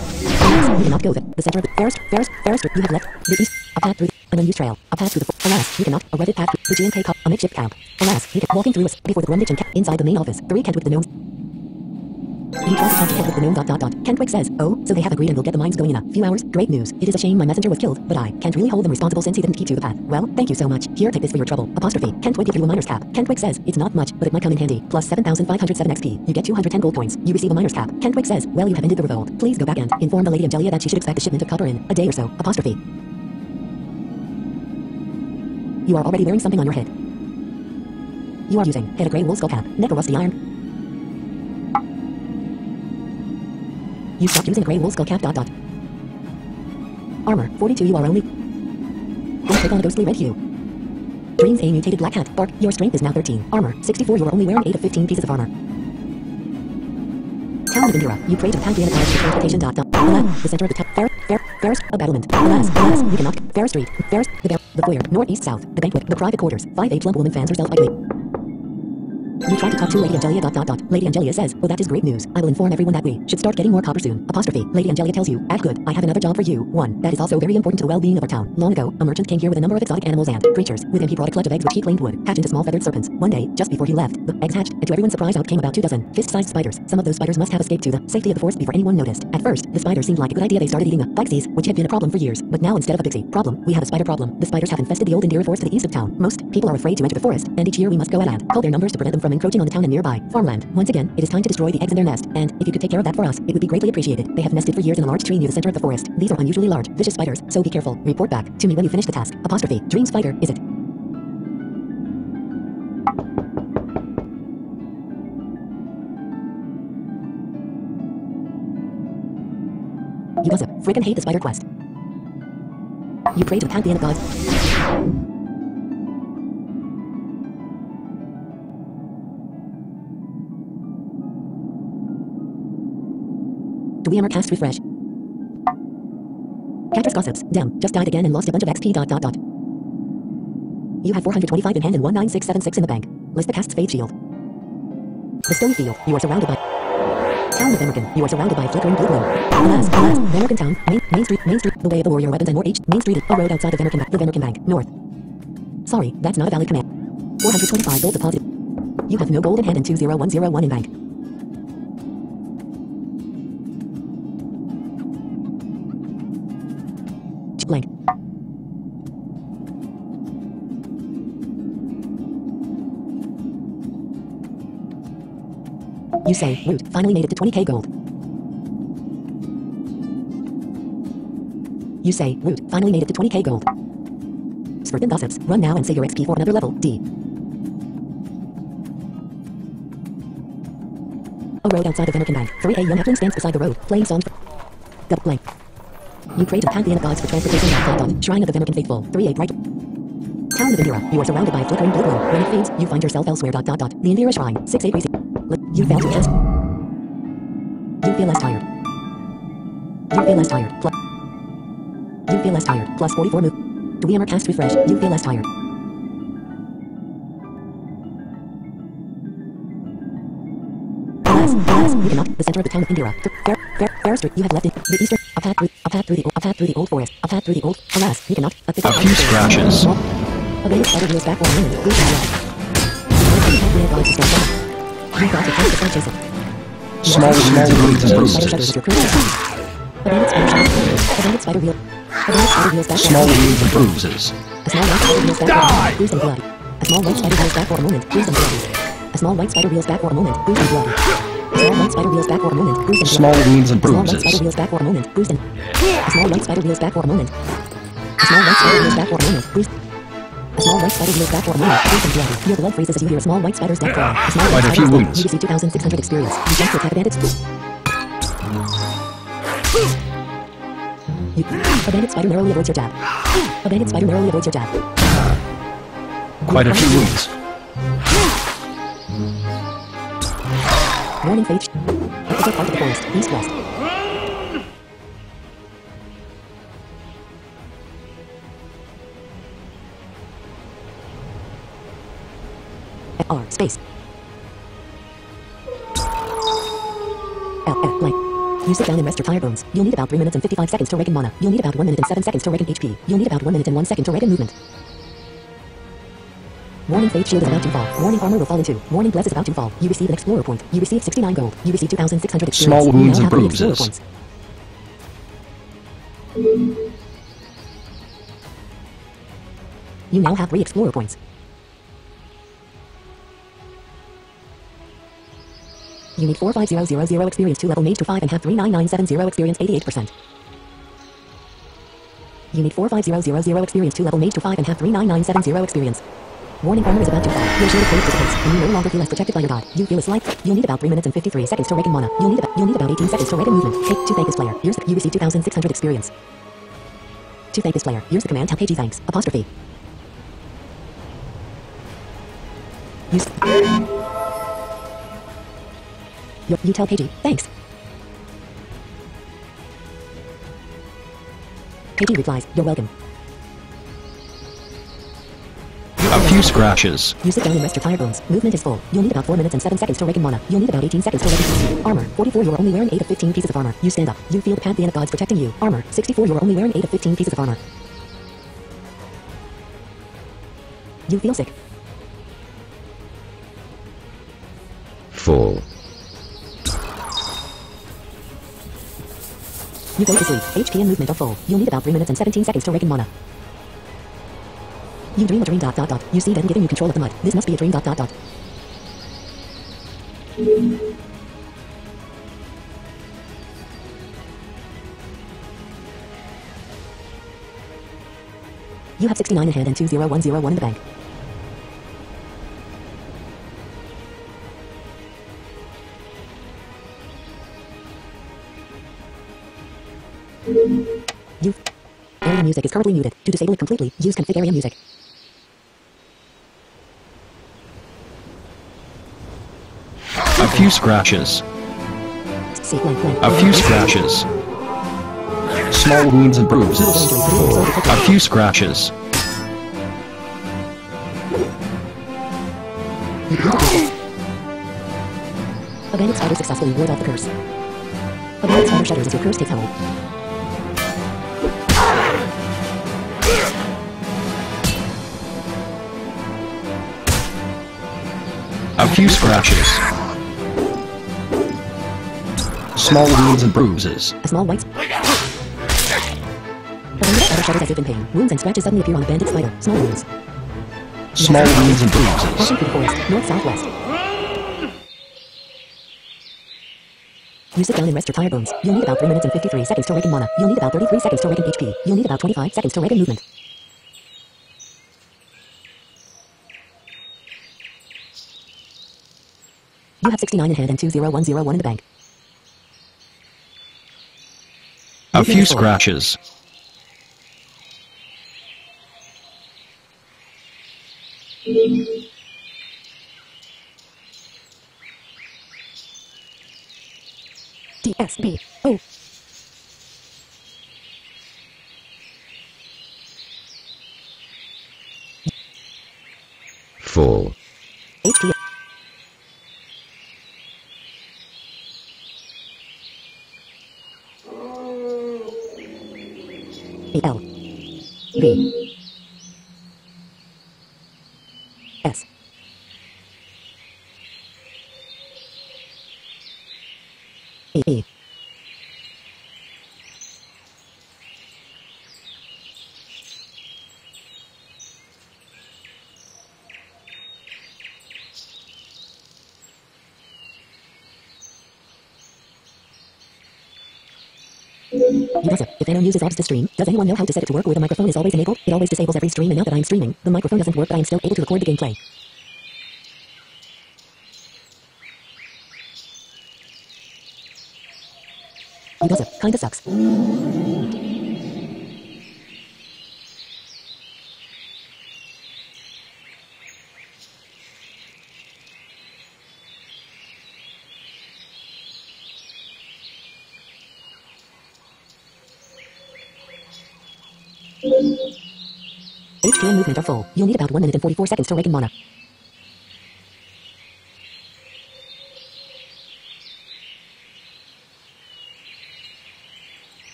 You cannot go the center of the Ferris, you have left the east, a path through an unused trail, a path through the alas, you cannot, a rugged path through the G&K cop, a makeshift camp. Alas, you can walking through us before the Grumwich and inside the main office. 3 Kentwick the gnomes. You try to talk to Kentwick the gnome ... Kentwick says, oh, so they have agreed and will get the mines going in a few hours. Great news. It is a shame my messenger was killed, but I can't really hold them responsible since he didn't keep to the path. Well, thank you so much. Here, take this for your trouble. Apostrophe. Kentwick give you a miner's cap. Kentwick says, it's not much, but it might come in handy. Plus 7,507 XP. You get 210 gold points. You receive a miner's cap. Kentwick says, well, you have ended the revolt. Please go back and inform the Lady Angelia that she should expect a shipment of copper in a day or so. Apostrophe. You are already wearing something on your head. You are using head a gray wool skull cap, neck a rusty iron. You stopped using gray wool skull cap ... Armor, 42 you are only... Let's take on a ghostly red hue. Dreams a mutated black hat, bark, your strength is now 13. Armor, 64 you are only wearing 8 of 15 pieces of armor. Town of Indira, you pray to the pantheon of gods for transportation ... Alas, the center of the Ferris, a battlement. Alas, you cannot. Ferris Street, Ferris, the foyer, north, east, south, the banquet, the private quarters. 5 plump woman fans herself idly. You try to talk to Lady Angelia ... Lady Angelia says, oh that is great news. I will inform everyone that we should start getting more copper soon. Apostrophe. Lady Angelia tells you, act good. I have another job for you. 1. That is also very important to the well-being of our town. Long ago, a merchant came here with a number of exotic animals and creatures. With him he brought a clutch of eggs which he claimed would hatch into small feathered serpents. One day, just before he left, the eggs hatched, and to everyone's surprise out came about 2 dozen fist-sized spiders. Some of those spiders must have escaped to the safety of the forest before anyone noticed. At first, the spiders seemed like a good idea. They started eating the pixies, which had been a problem for years. But now instead of a pixie problem, we have a spider problem. The spiders have infested the old Indira forest to the east of town. Most people are afraid to enter the forest, and each year we must go out and cull their numbers to prevent them from encroaching on the town and nearby farmland. Once again, it is time to destroy the eggs in their nest, and if you could take care of that for us, it would be greatly appreciated. They have nested for years in a large tree near the center of the forest. These are unusually large, vicious spiders, so be careful. Report back to me when you finish the task. Apostrophe. Dream spider, is it? You gossip. Frickin' hate the spider quest. You pray to the pantheon of gods. Do we cast refresh? Catcher's gossips. Damn, just died again and lost a bunch of XP ... You have 425 in hand and 19676 in the bank. List the cast's fade shield. The stony field. You are surrounded by... Town of American. You are surrounded by flickering blue glow. Alas, American town. Main street. The way of the warrior weapons and more H. Main street. A road outside of American, the American Bank. North. Sorry, that's not a valid command. 425 gold deposit. You have no gold in hand and 20101 in bank. Blank. You say, Root, finally made it to 20k gold. You say, Root, finally made it to 20k gold. Spurtin gossips, run now and save your XP for another level, D. A road outside of American Bank. 3A young Eplin stands beside the road, playing songs for... Double blank. You pray to the pantheon of gods for transportation ... Shrine of the American faithful. 3A bright... Town of Indira. You are surrounded by flickering blue glow. When it fades, you find yourself elsewhere ... The Indira Shrine. 6A crazy... You failed to cast... You feel less tired. You feel less tired. You feel less tired. Plus 44 move. Do we cast refresh? You feel less tired. Alas, you cannot. The center of the town of Indira. Fair Street. You have left it. The eastern. A path through the old forest. A path through the old. Alas, you cannot.
A few scratches.
A big spider wheels back 1 minute. Blue and you got to chase it.
Small wounds and bruises.
A bandit spider wheel.
Small wounds and bruises.
A small white spider wheels back 1 minute. Bruised and bloody. A small white spider wheels back for a moment. Bruised and bloody. A small white spider wheels back for a moment. Bruised and bloody. A small white spider wheels back for a moment. Bruised and bloody.
Small wounds and
A small white
bruises.
spider wheels back for a moment. Bruised and... A small white spider wheels back for a moment. A small white spider wheels back for a moment. Bruised... A small white spider wheels back for a moment. Bruised and bloody. Your blood freezes as you hear a small white spider's death cry. A small white
Quite a few
spider's death.
wounds.
You receive 2,600 experience. You just attack bandits. A bandit spider narrowly avoids your jab. A bandit spider narrowly avoids your jab.
Quite a few wounds.
Warning fate. Opposite part of the forest. East-west. R space. L blank. You sit down and rest your tired bones. You'll need about 3 minutes and 55 seconds to regain mana. You'll need about 1 minute and 7 seconds to regain HP. You'll need about 1 minute and 1 second to regain movement. Warning fate shield is about to fall. Warning armor will fall in 2. Warning bless is about to fall. You receive an explorer point. You receive 69 gold. You receive 2,600 experience.
Small wounds
You now
and
have 3 explorer
bruises.
points. You now have 3 explorer points. You need 45000 experience to level mage to 5 and have 39970 experience 88%. You need 45000 experience to level mage to 5 and have 39970 experience. Warning, armor is about to fall. Your shield of faith dissipates, and you no longer feel as protected by your god. You feel a slight. You'll need about 3 minutes and 53 seconds to regain mana. You'll need about 18 seconds to regain movement. Take to thank this player. You receive 2,600 experience. To thank this player, use the command page thanks. Apostrophe. Use. You tell Pagey, thanks. Pagey replies, you're welcome.
A few scratches.
You sit down and rest your tired bones. Movement is full. You'll need about 4 minutes and 7 seconds to regain mana. You'll need about 18 seconds to regain PC. Armor, 44, you're only wearing 8 of 15 pieces of armor. You stand up. You feel the pantheon of gods protecting you. Armor, 64, you're only wearing 8 of 15 pieces of armor. You feel sick.
Full.
You go to sleep. HP and movement are full. You'll need about 3 minutes and 17 seconds to regain mana. You dream a dream ... You see them giving you control of the mud. This must be a dream ... You have 69 in hand and 20101 in the bank. Area music is currently muted. To disable it completely, use config area music.
A few scratches.
See blank blank.
A few scratches. Small wounds and bruises. A few scratches.
A bandit spider successfully ward off the curse. A bandit spider shudders as your curse takes hold.
A few scratches. Small wounds and bruises.
A small white... A bandit spider shudders as if in pain. Wounds and scratches suddenly appear on the bandit spider. Small wounds.
Small wounds and bruises.
Passing through the forest, north-southwest. You sit down and rest your tired bones. You'll need about 3 minutes and 53 seconds to regain mana. You'll need about 33 seconds to regain HP. You'll need about 25 seconds to regain movement. You have 69 in hand and 20101 in the bank.
A few scratches.
DSB. Oh.
Full.
HP. L. B. S. E. Gossip. If Aeon uses obs to stream, does anyone know how to set it to work where the microphone is always enabled? It always disables every stream, and now that I'm streaming, the microphone doesn't work, but I'm still able to record the gameplay. Gossip. Kinda sucks. HP and movement are full. You'll need about 1 minute and 44 seconds to regain mana.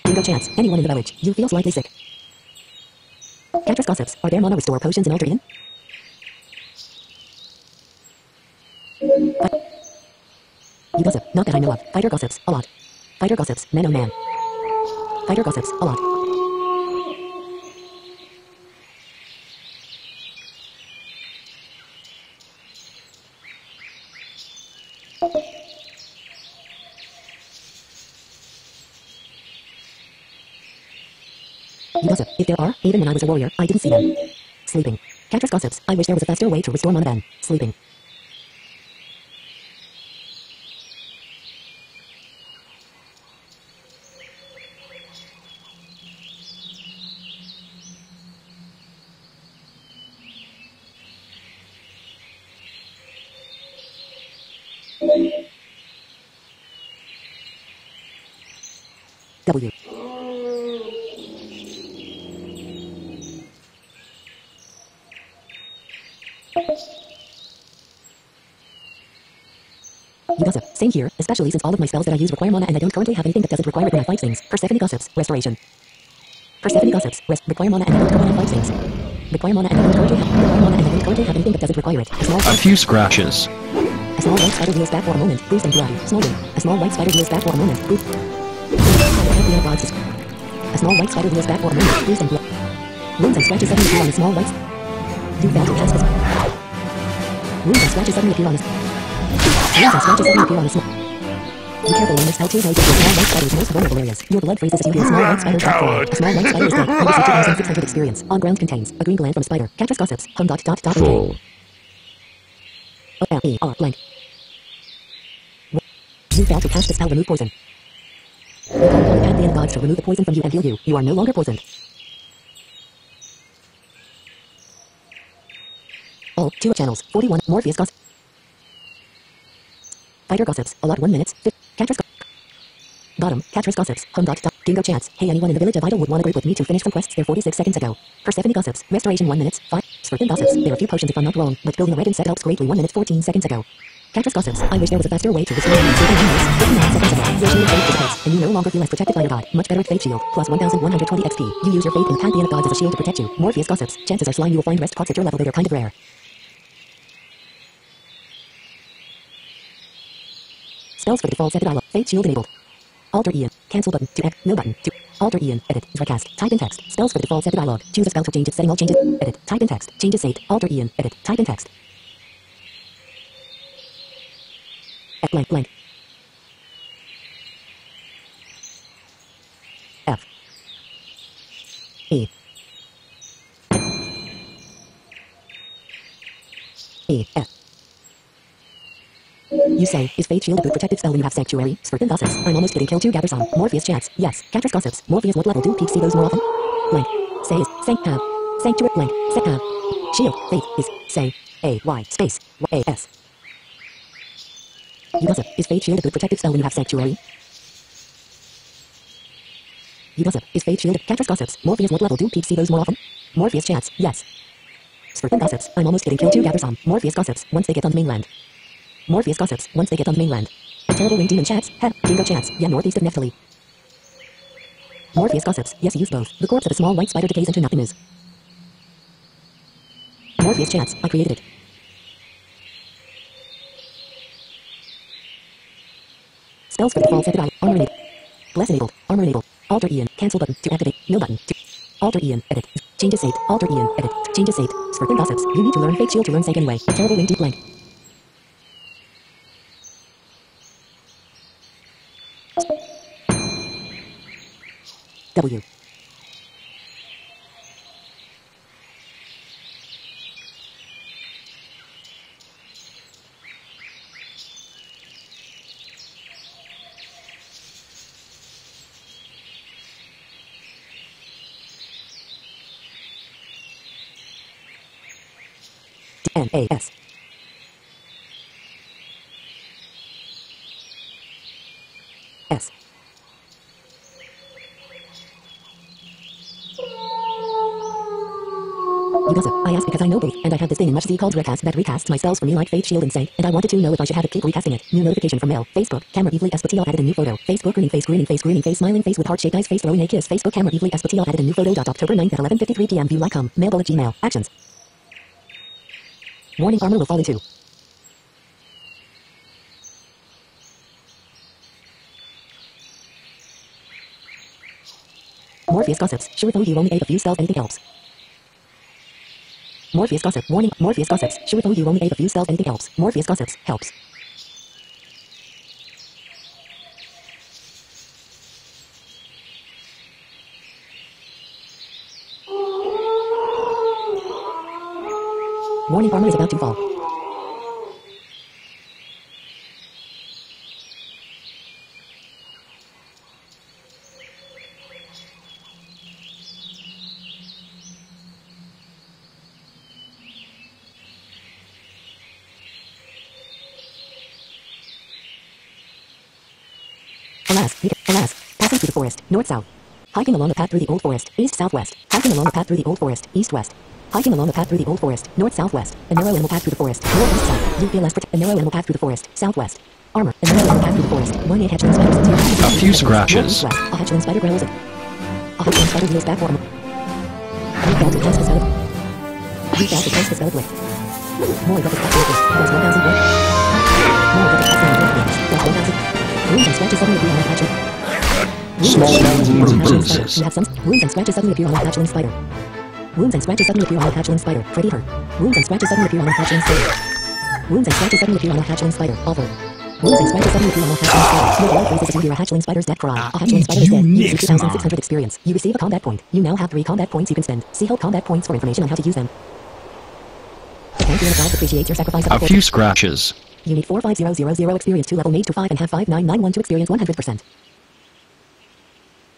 Bingo chance. Anyone in the village. You feel slightly sick. Catrus gossips. Are there mana restore potions in Aldrian? You gossip. Not that I know of. Fighter gossips. A lot. Fighter gossips. Man oh man. Fighter gossips. A lot. You gossip. If there are, even when I was a warrior, I didn't see them. Sleeping. Cactus gossips. I wish there was a faster way to restore mana than sleeping. W. You gossip. Same here, especially since all of my spells that I use require mana and I don't currently have anything that doesn't require it when I fight things. Persephone gossips. Restoration. Persephone gossips. Require mana and I don't when I fight things. Require mana and I don't currently have anything that doesn't require it.
A few scratches.
A small white spider wheels back for a moment, bruised and bloody. Smoldering. A small white spider wheels back for a moment, bruised. A small white spider wheels back for a moment, bruised and bloody. Wounds and scratches suddenly appear on the small white. Do that to cast this. Wounds and scratches suddenly appear on the. Wounds and scratches suddenly appear on the small. Be careful when this spell too knows that your small white spider's most vulnerable areas. Your blood freezes as you hear small white spider back for a small white spider is dead. You receive 2,600 experience. On ground contains a green gland from spider. Cactus gossips. Hum dot dot dot.
Full.
O-L-E-R blank. You failed to cast the spell remove poison. You call upon the pantheon gods to remove the poison from you and heal you. You are no longer poisoned. All 2 channels. 41. Morpheus gossip. Fighter gossips. A lot 1 minute. Cactus Bottom. Cactus gossips. Hum dot dot. Dingo chats. Hey, anyone in the village of Idle would want to group with me to finish some quests there 46 seconds ago. Persephone gossips. Restoration 1 minute. 5. Sperpin gossips. There are few potions if I'm not wrong, but building a wagon set helps greatly 1 minute 14 seconds ago. Cactus gossips. I wish there was a faster way to restore mana. 59 seconds ago. Your shield fade dissipates, and you no longer feel as protected by your god. Much better with Fate Shield. Plus 1,120 XP. You use your faith in the pantheon of gods as a shield to protect you. Morpheus gossips. Chances are slime you will find rest pots at your level, though they're kind of rare. Spells for the default set dialog. Fate Shield enabled. Alter Aeon. Cancel button. To no button. To alter Aeon. Edit. Recast. Type in text. Spells for the default set dialog. Choose a spell to change its setting. All changes. Edit. Type in text. Changes state. Alter Aeon. Edit. Type in text. Blank blank. F. E. E. F. You say, is Fate Shield a good protective spell when you have Sanctuary? Sperpin gossips. I'm almost getting killed too. Gather some. Morpheus chats. Yes. Cactus gossips. Morpheus what level do peak see those more often? Blank. Say is. Sanct have. Sanctuary blank. Set have. Shield. Fate is. Say. A. Y. Space. A. S. You gossip. Is Fate Shield a good protective spell when you have Sanctuary? You gossip. Is Fate Shield. Cactus gossips. Morpheus what level do peak see those more often? Morpheus chats. Yes. Sperpin gossips. I'm almost getting killed too. Gather some. Morpheus gossips. Once they get on the mainland. Morpheus gossips. Once they get on the mainland. Terrible winged demon chats. Heh. Dingo chats. Yeah, northeast of Neftali. Morpheus gossips. Yes, use both. The corpse of a small white spider decays into nothingness. Morpheus chats. I created it. Spells for the default set dial. Armor enabled. Bless enabled. Armor enabled. Alter Aeon. Cancel button. To activate. No button. To alter Aeon. Edit. Changes state. Alter Aeon. Edit. Changes state. Sperpin gossips. You need to learn Fate Shield to learn Sank anyway. Terrible winged deep blank. W. N-A-S. S. You gossip. I ask because I know both, and I have this thing in Mush Z called Recast that recasts my spells for me like Fate Shield and Sank, and I wanted to know if I should have it keep recasting it. New notification from mail. Facebook. Camera Evilly Espatio added a new photo. Facebook grinning face smiling face with heart-shaped eyes face throwing a kiss. Facebook camera Evilly Espatio added a new photo. October 9th at 11:53 p.m. View like mail bullet Gmail. Actions. Warning armor will fall into. Morpheus gossips. Sure though you only ate a few spells, anything helps. Morpheus gossip. Warning. Morpheus gossips. Sure though you only ate a few spells, anything helps. Morpheus gossips. Helps. Warning, armor is about to fall. Alas, passing through the forest, north-south. Hiking along the path through the old forest, east-southwest. Hiking along the path through the old forest, east-west. Hiking along the path through the old forest, north-southwest. A narrow animal path through the forest, north-east-south. You feel less a narrow animal path through the forest, southwest. Armor, a narrow animal path through the forest. 1 8 hatchling spiders.
A few scratches.
A hatchling spider growls it. A hatchling spider wheels back for armor. You failed to cast the spell. You failed to cast the spell blade. More of the spectators. Plus 1,000 wood. More of the spectators. Plus 1,000. Wounds and scratches suddenly appear on a hatchling.
Small wounds and bruises.
You have some wounds and scratches suddenly appear on a hatchling spider. Wounds and scratches suddenly appear on a hatchling spider. Pretty hurt. Wounds and scratches suddenly appear on a hatchling spider. Wounds and scratches suddenly appear on a hatchling spider. Awful. Wounds and scratches suddenly appear on a hatchling spider. Your blood freezes as you hear a hatchling spider's death cry. A hatchling spider is dead. You receive 2,600 experience. You receive a combat point. You now have 3 combat points you can spend. See help combat points for information on how to use them. The Pantheon of Gods appreciates your sacrifice of
A few scratches.
You need 45000 experience to level mage to 5 and have 5991 to experience 100%.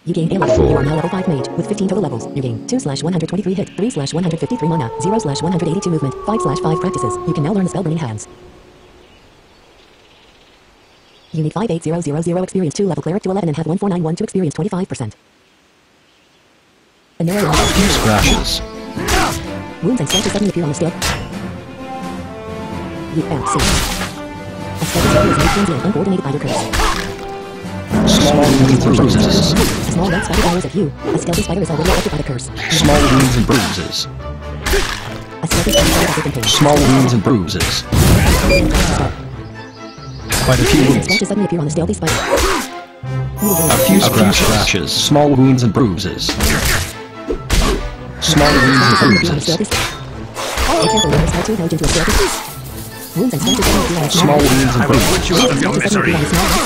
You gain a level. You are now level 5 mage with 15 total levels. You gain 2/123 hit, 3/153 mana, 0/182 movement, 5/5 practices. You can now learn the spell Burning Hands. You need 58000 experience to level cleric to 11 and have 1491 to experience 25%. A narrow
A few scratches.
wounds and scratches suddenly appear on the scale. You found C. A stealthy spider is made clumsy and uncoordinated by your curse.
Small wounds and bruises.
A small white spider arrows at you. A stealthy spider is already affected by the curse.
Small wounds and bruises.
A stealthy spider is affected in pain.
Small wounds and bruises. Quite a few wounds.
Scratches suddenly appear on the stealthy spider.
A few scratches. Small wounds and bruises. Small wounds and bruises.
Be careful when your spell turns into a stealthy. Wounds and scratches suddenly appear on a
Small wounds and bruises.
You out of your misery.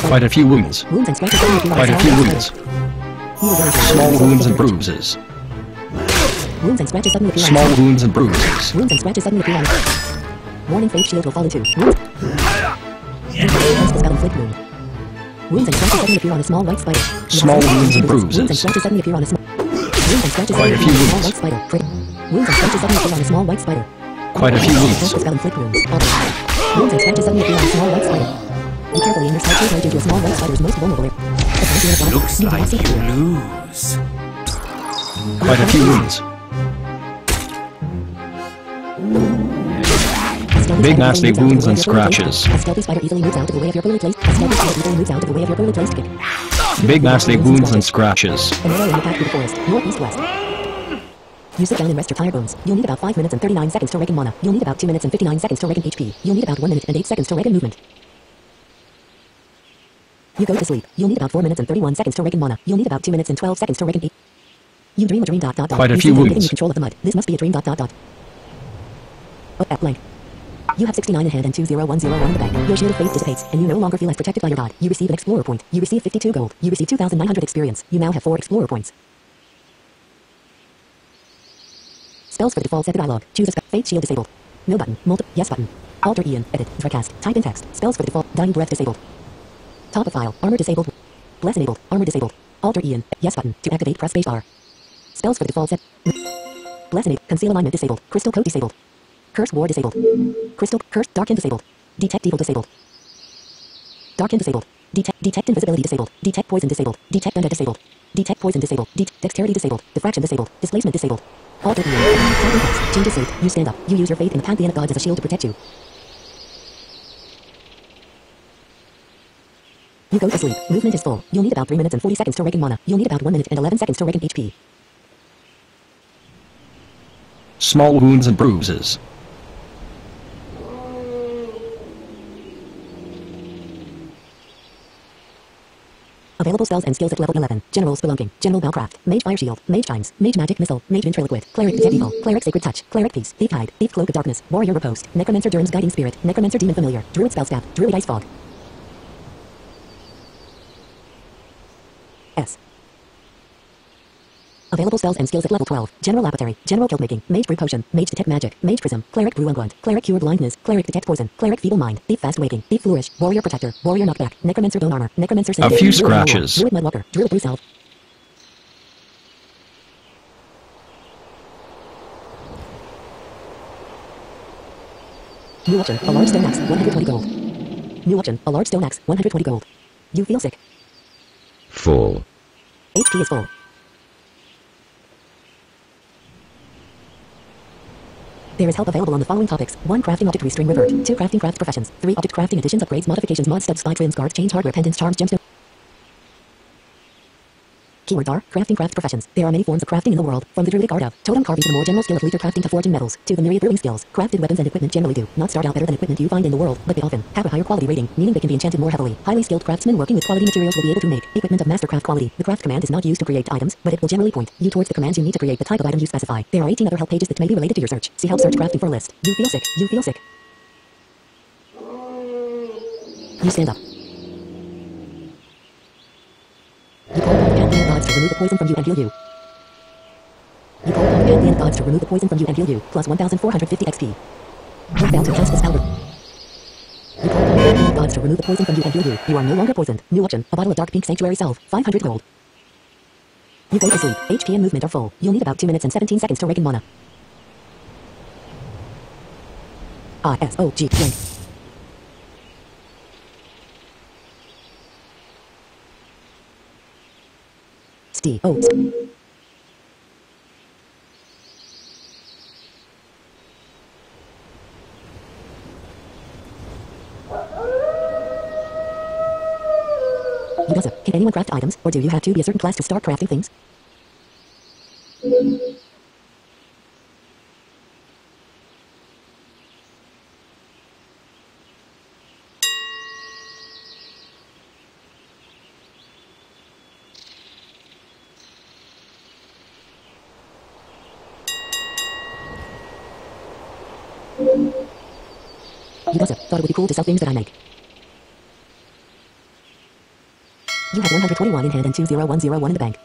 Quite a few wounds.
Wounds and scratches suddenly appear on
Quite a few wounds.
Small
Small wounds and bruises.
Wounds and scratches suddenly appear on
Small wounds and bruises.
Wounds and scratches suddenly appear on warning, faith shield will fall into wounds. Cast the spell inflict wound. Wounds and scratches suddenly appear on a small white spider.
Small wounds and
Wounds and
bruises.
scratches suddenly appear on a small. Wounds and scratches
Quite a
suddenly
few
appear on a small
wounds.
white spider. Wounds and scratches suddenly appear on a small white spider.
Quite a few
Cast
wounds.
the spell inflict wounds. Wounds and scratches suddenly appear on a small white spider. Be careful when your spell turns into a small white spider's most vulnerable area. The Pantheon of Gods,
Looks
you do not
like
seek
you
fear.
lose.
Quite a few wounds. Big nasty wounds and scratches.
A stealthy spider easily moves out of the way of your poorly placed. A stealthy spider easily moves out of the way of your poorly placed kick.
Big nasty wounds and scratches.
A narrow in the path through the forest, northeast-west. You sit down and rest your tired bones. You'll need about 5 minutes and 39 seconds to regain mana. You'll need about 2 minutes and 59 seconds to regain HP. You'll need about 1 minute and 8 seconds to regain movement. You go to sleep. You'll need about 4 minutes and 31 seconds to regain mana. You'll need about 2 minutes and 12 seconds to regain HP. You dream a dream ...
Quite a
You
few
see them
wounds.
giving you control of the mud. This must be a dream ... At blank. You have 69 in hand and 2010 in the bank. Your shield of faith dissipates, and you no longer feel as protected by your god. You receive an explorer point. You receive 52 gold. You receive 2,900 experience. You now have 4 explorer points. Spells for the default set the dialog. Choose a spell. Fate shield disabled. No button. Yes button. Alter Aeon. Edit. Drawcast. Type in text. Spells for the default. Dying breath disabled. Top of file. Armor disabled. Bless enabled. Armor disabled. Alter Aeon. Yes button. To activate, press space bar. Spells for the default set. Bless enabled. Conceal alignment disabled. Crystal coat disabled. Curse war disabled. Crystal curse darken disabled. Detect evil disabled. Darken disabled. Detect invisibility disabled. Detect poison disabled. Detect vendetta disabled. Detect poison disabled. Dexterity disabled. Diffraction disabled. Displacement disabled. Alter Aeon. Type in text. Change state. You stand up. You use your faith in the Pantheon of Gods as a shield to protect you. You go to sleep. Movement is full. You'll need about 3 minutes and 40 seconds to regain mana. You'll need about 1 minute and 11 seconds to regain HP.
Small wounds and bruises.
Available spells and skills at level 11. General Spelunking, General Bowcraft, Mage Fire Shield, Mage Chimes, Mage Magic Missile, Mage Ventriloquist, Cleric Detect Evil, Cleric Sacred Touch, Cleric Peace, Thief Hide, Thief Cloak of Darkness, Warrior Riposte, Necromancer Durham's Guiding Spirit, Necromancer Demon Familiar, Druid Spellstaff, Druid Ice Fog. S. Available spells and skills at level 12. General Lapidary, General Guildmaking, Mage Brew Potion, Mage Detect Magic, Mage Prism, Cleric Brew Unguent, Cleric Cure Blindness, Cleric Detect Poison, Cleric Feeble Mind, Thief Fast Waking, Thief Flourish, Warrior Protector, Warrior Knockback, Necromancer Bone Armor, Necromancer
A
Sandwich,
few
Druid Warlock,
scratches.
Druid Mudwalker, Druid Brew Salve. New option, a large stone axe, 120 gold. New option, a large stone axe, 120 gold. You feel sick.
Full.
HP is full. There is help available on the following topics. 1. Crafting object restring revert. 2. Crafting craft professions. 3. Object crafting additions upgrades modifications mods studs spy trims guards change hardware pendants charms gemstones. Keywords are crafting craft professions. There are many forms of crafting in the world, from the druidic art of totem carving to the more general skill of looter crafting to forging metals, to the myriad brewing skills. Crafted weapons and equipment generally do not start out better than equipment you find in the world, but they often have a higher quality rating, meaning they can be enchanted more heavily. Highly skilled craftsmen working with quality materials will be able to make equipment of mastercraft quality. The craft command is not used to create items, but it will generally point you towards the commands you need to create the type of item you specify. There are 18 other help pages that may be related to your search. See help search crafting for a list. You feel sick. You feel sick. You stand up. You call upon the pantheon gods to remove the poison from you and heal you. You call upon the pantheon gods to remove the poison from you and heal you, plus 1,450 XP. You're about to cast the spell. You call upon the pantheon gods to remove the poison from you and heal you. You are no longer poisoned. New option, a bottle of dark pink sanctuary salve, 500 gold. You go to sleep. HP and movement are full. You'll need about 2 minutes and 17 seconds to regain mana. ISOG blank. Steve Oates. You gossip. Can anyone craft items, or do you have to be a certain class to start crafting things? You gossip. Thought it would be cool to sell things that I make. You have 121 in hand and 20101 in the bank.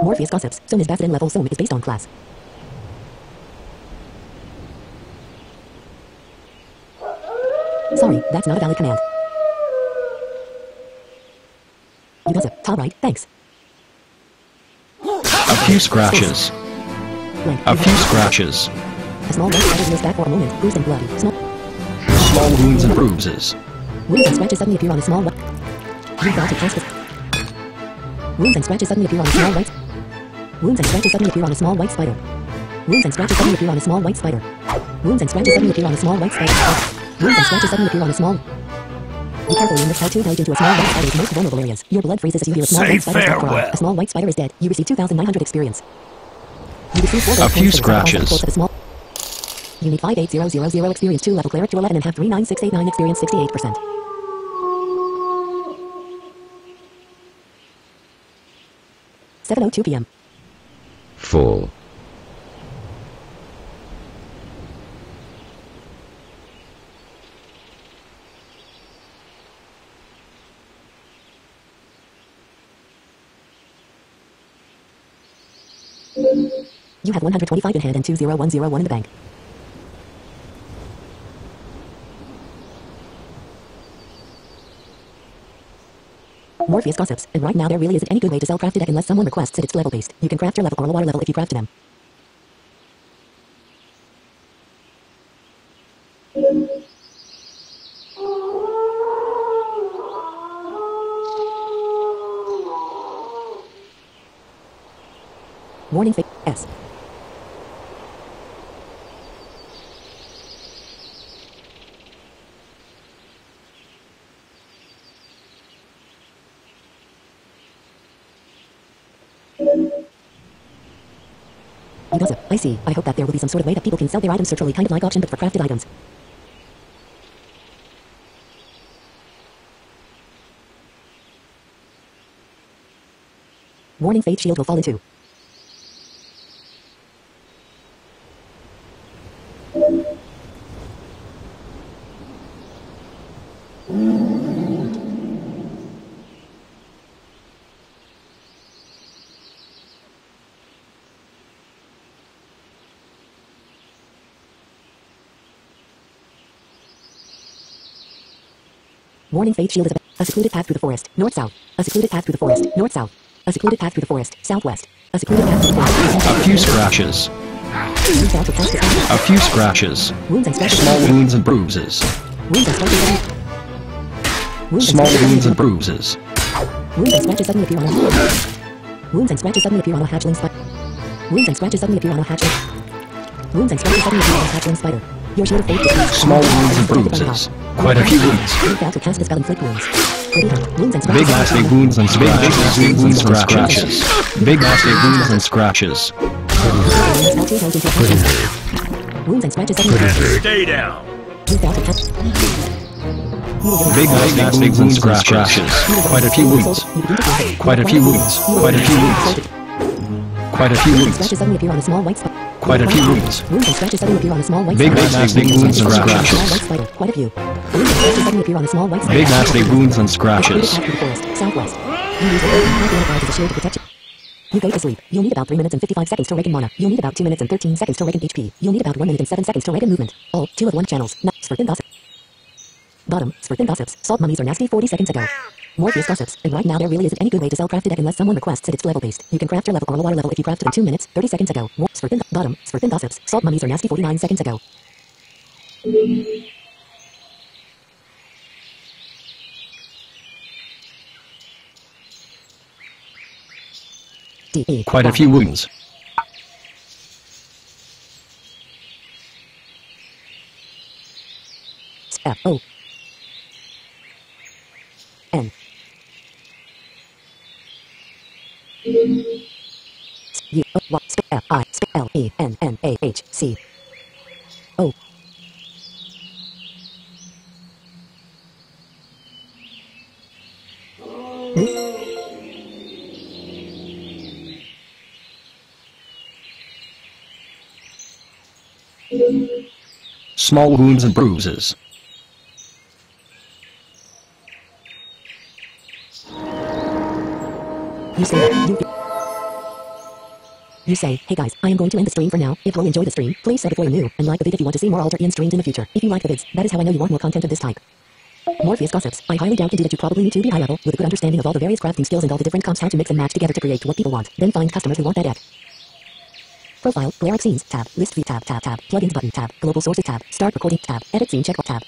Morpheus gossips. Zone is Bastion level. Zone is based on class. Sorry, that's not a valid command. You gossip. Top right, thanks.
A few scratches.
Blank.
A few scratches.
A small white spider rears back for a moment, bruised and bloody.
Small wounds and bruises.
Wounds and scratches suddenly appear on a small white. You got to cast this. Wounds and scratches suddenly appear on a small white. Wounds and scratches suddenly appear on a small white spider. Wounds and scratches suddenly appear on a small white spider. Wounds and scratches suddenly appear on a small white spider. Wounds and scratches suddenly appear on a small. Be careful in this how to dive into a small white spider's most vulnerable areas. Your blood freezes as you hear a small
Say
white spider's death cry.
farewell.
A small white spider is dead. You receive 2,900 experience. You receive 4 gold
A few
coins for the sacrifice of
scratches.
the corpse of a small. You need 58000 experience 2 level cleric to 11 and have 39689 experience 68%. $7:02 p.m.
Full.
You have 125 in hand and 20101 in the bank. Morpheus gossips, and right now there really isn't any good way to sell crafted deck unless someone requests it. It's level based. You can craft your level or a water level if you craft to them. Warning fake S. You gossip. I see. I hope that there will be some sort of way that people can sell their items virtually, kind of like auction but for crafted items. Warning, Fate Shield will fall into. Warning, faith shield is a secluded path through the forest, north-south. A secluded path through the forest, north-south. A secluded path through the forest, southwest. A secluded path through the forest.
A few scratches.
Reach out to cast the sound.
A few scratches.
Wounds and scratches.
Small wounds and bruises.
Wounds and scratches.
Small wounds and bruises.
Wounds and scratches suddenly appear on a Wounds and scratches suddenly appear on a hatchling spider. Wounds and scratches suddenly appear on a hatchling. Wounds and scratches suddenly appear on a hatchling spider. Your shield of faith decreases.
Small wounds and bruises. Quite a few wounds.
Reach out to cast the spell inflict wounds. Wounds and scratches.
Big nasty wounds and scratches. Big wounds and scratches. Big nasty wounds and scratches.
Wounds and scratches suddenly appear.
Stay down.
Reach out to cast.
Big nasty wounds and scratches. Quite a few wounds. Quite a few wounds. Quite a few wounds. Quite a few
Wounds and
wounds.
scratches suddenly appear on a small white spider.
Quite a few wounds.
Wounds and scratches suddenly appear on a small white
Big
spider.
nasty wounds and
Small white
scratches.
spider. Quite a few. Wounds and scratches suddenly appear on a small white spider.
Big nasty wounds and scratches.
Path through the forest, southwest. You use your ability as a shield to protect you. You go to sleep. You'll need about 3 minutes and 55 seconds to regain mana. You'll need about 2 minutes and 13 seconds to regain HP. You'll need about 1 minute and 7 seconds to regain movement. All 2 of 1 channels. Not Spurtin gossip. Bottom, Spurtin gossips. Salt mummies are nasty 40 seconds ago. Morpheus gossips. And right now there really isn't any good way to sell crafted deck unless someone requests it. It's level based. You can craft your level or water level if you crafted in 2 minutes, 30 seconds ago. Spurtin bottom, Spurtin gossips. Salt mummies are nasty 49 seconds ago. D-E.
Quite a few wounds.
F-O. N. U O F I L E N N A H C O.
Small wounds and bruises.
You say, hey guys, I am going to end the stream for now. If you enjoy the stream, please sub before you new, and like the vid if you want to see more Alter Aeon streams in the future. If you like the vids, that is how I know you want more content of this type. Morpheus gossips. I highly doubt that you probably need to be high level, with a good understanding of all the various crafting skills and all the different comps how to mix and match together to create what people want. Then find customers who want that deck. Profile, Glaric Scenes, tab, List View, tab, plugins button, tab, Global Sources, tab, Start Recording, tab, Edit Scene, check, tab.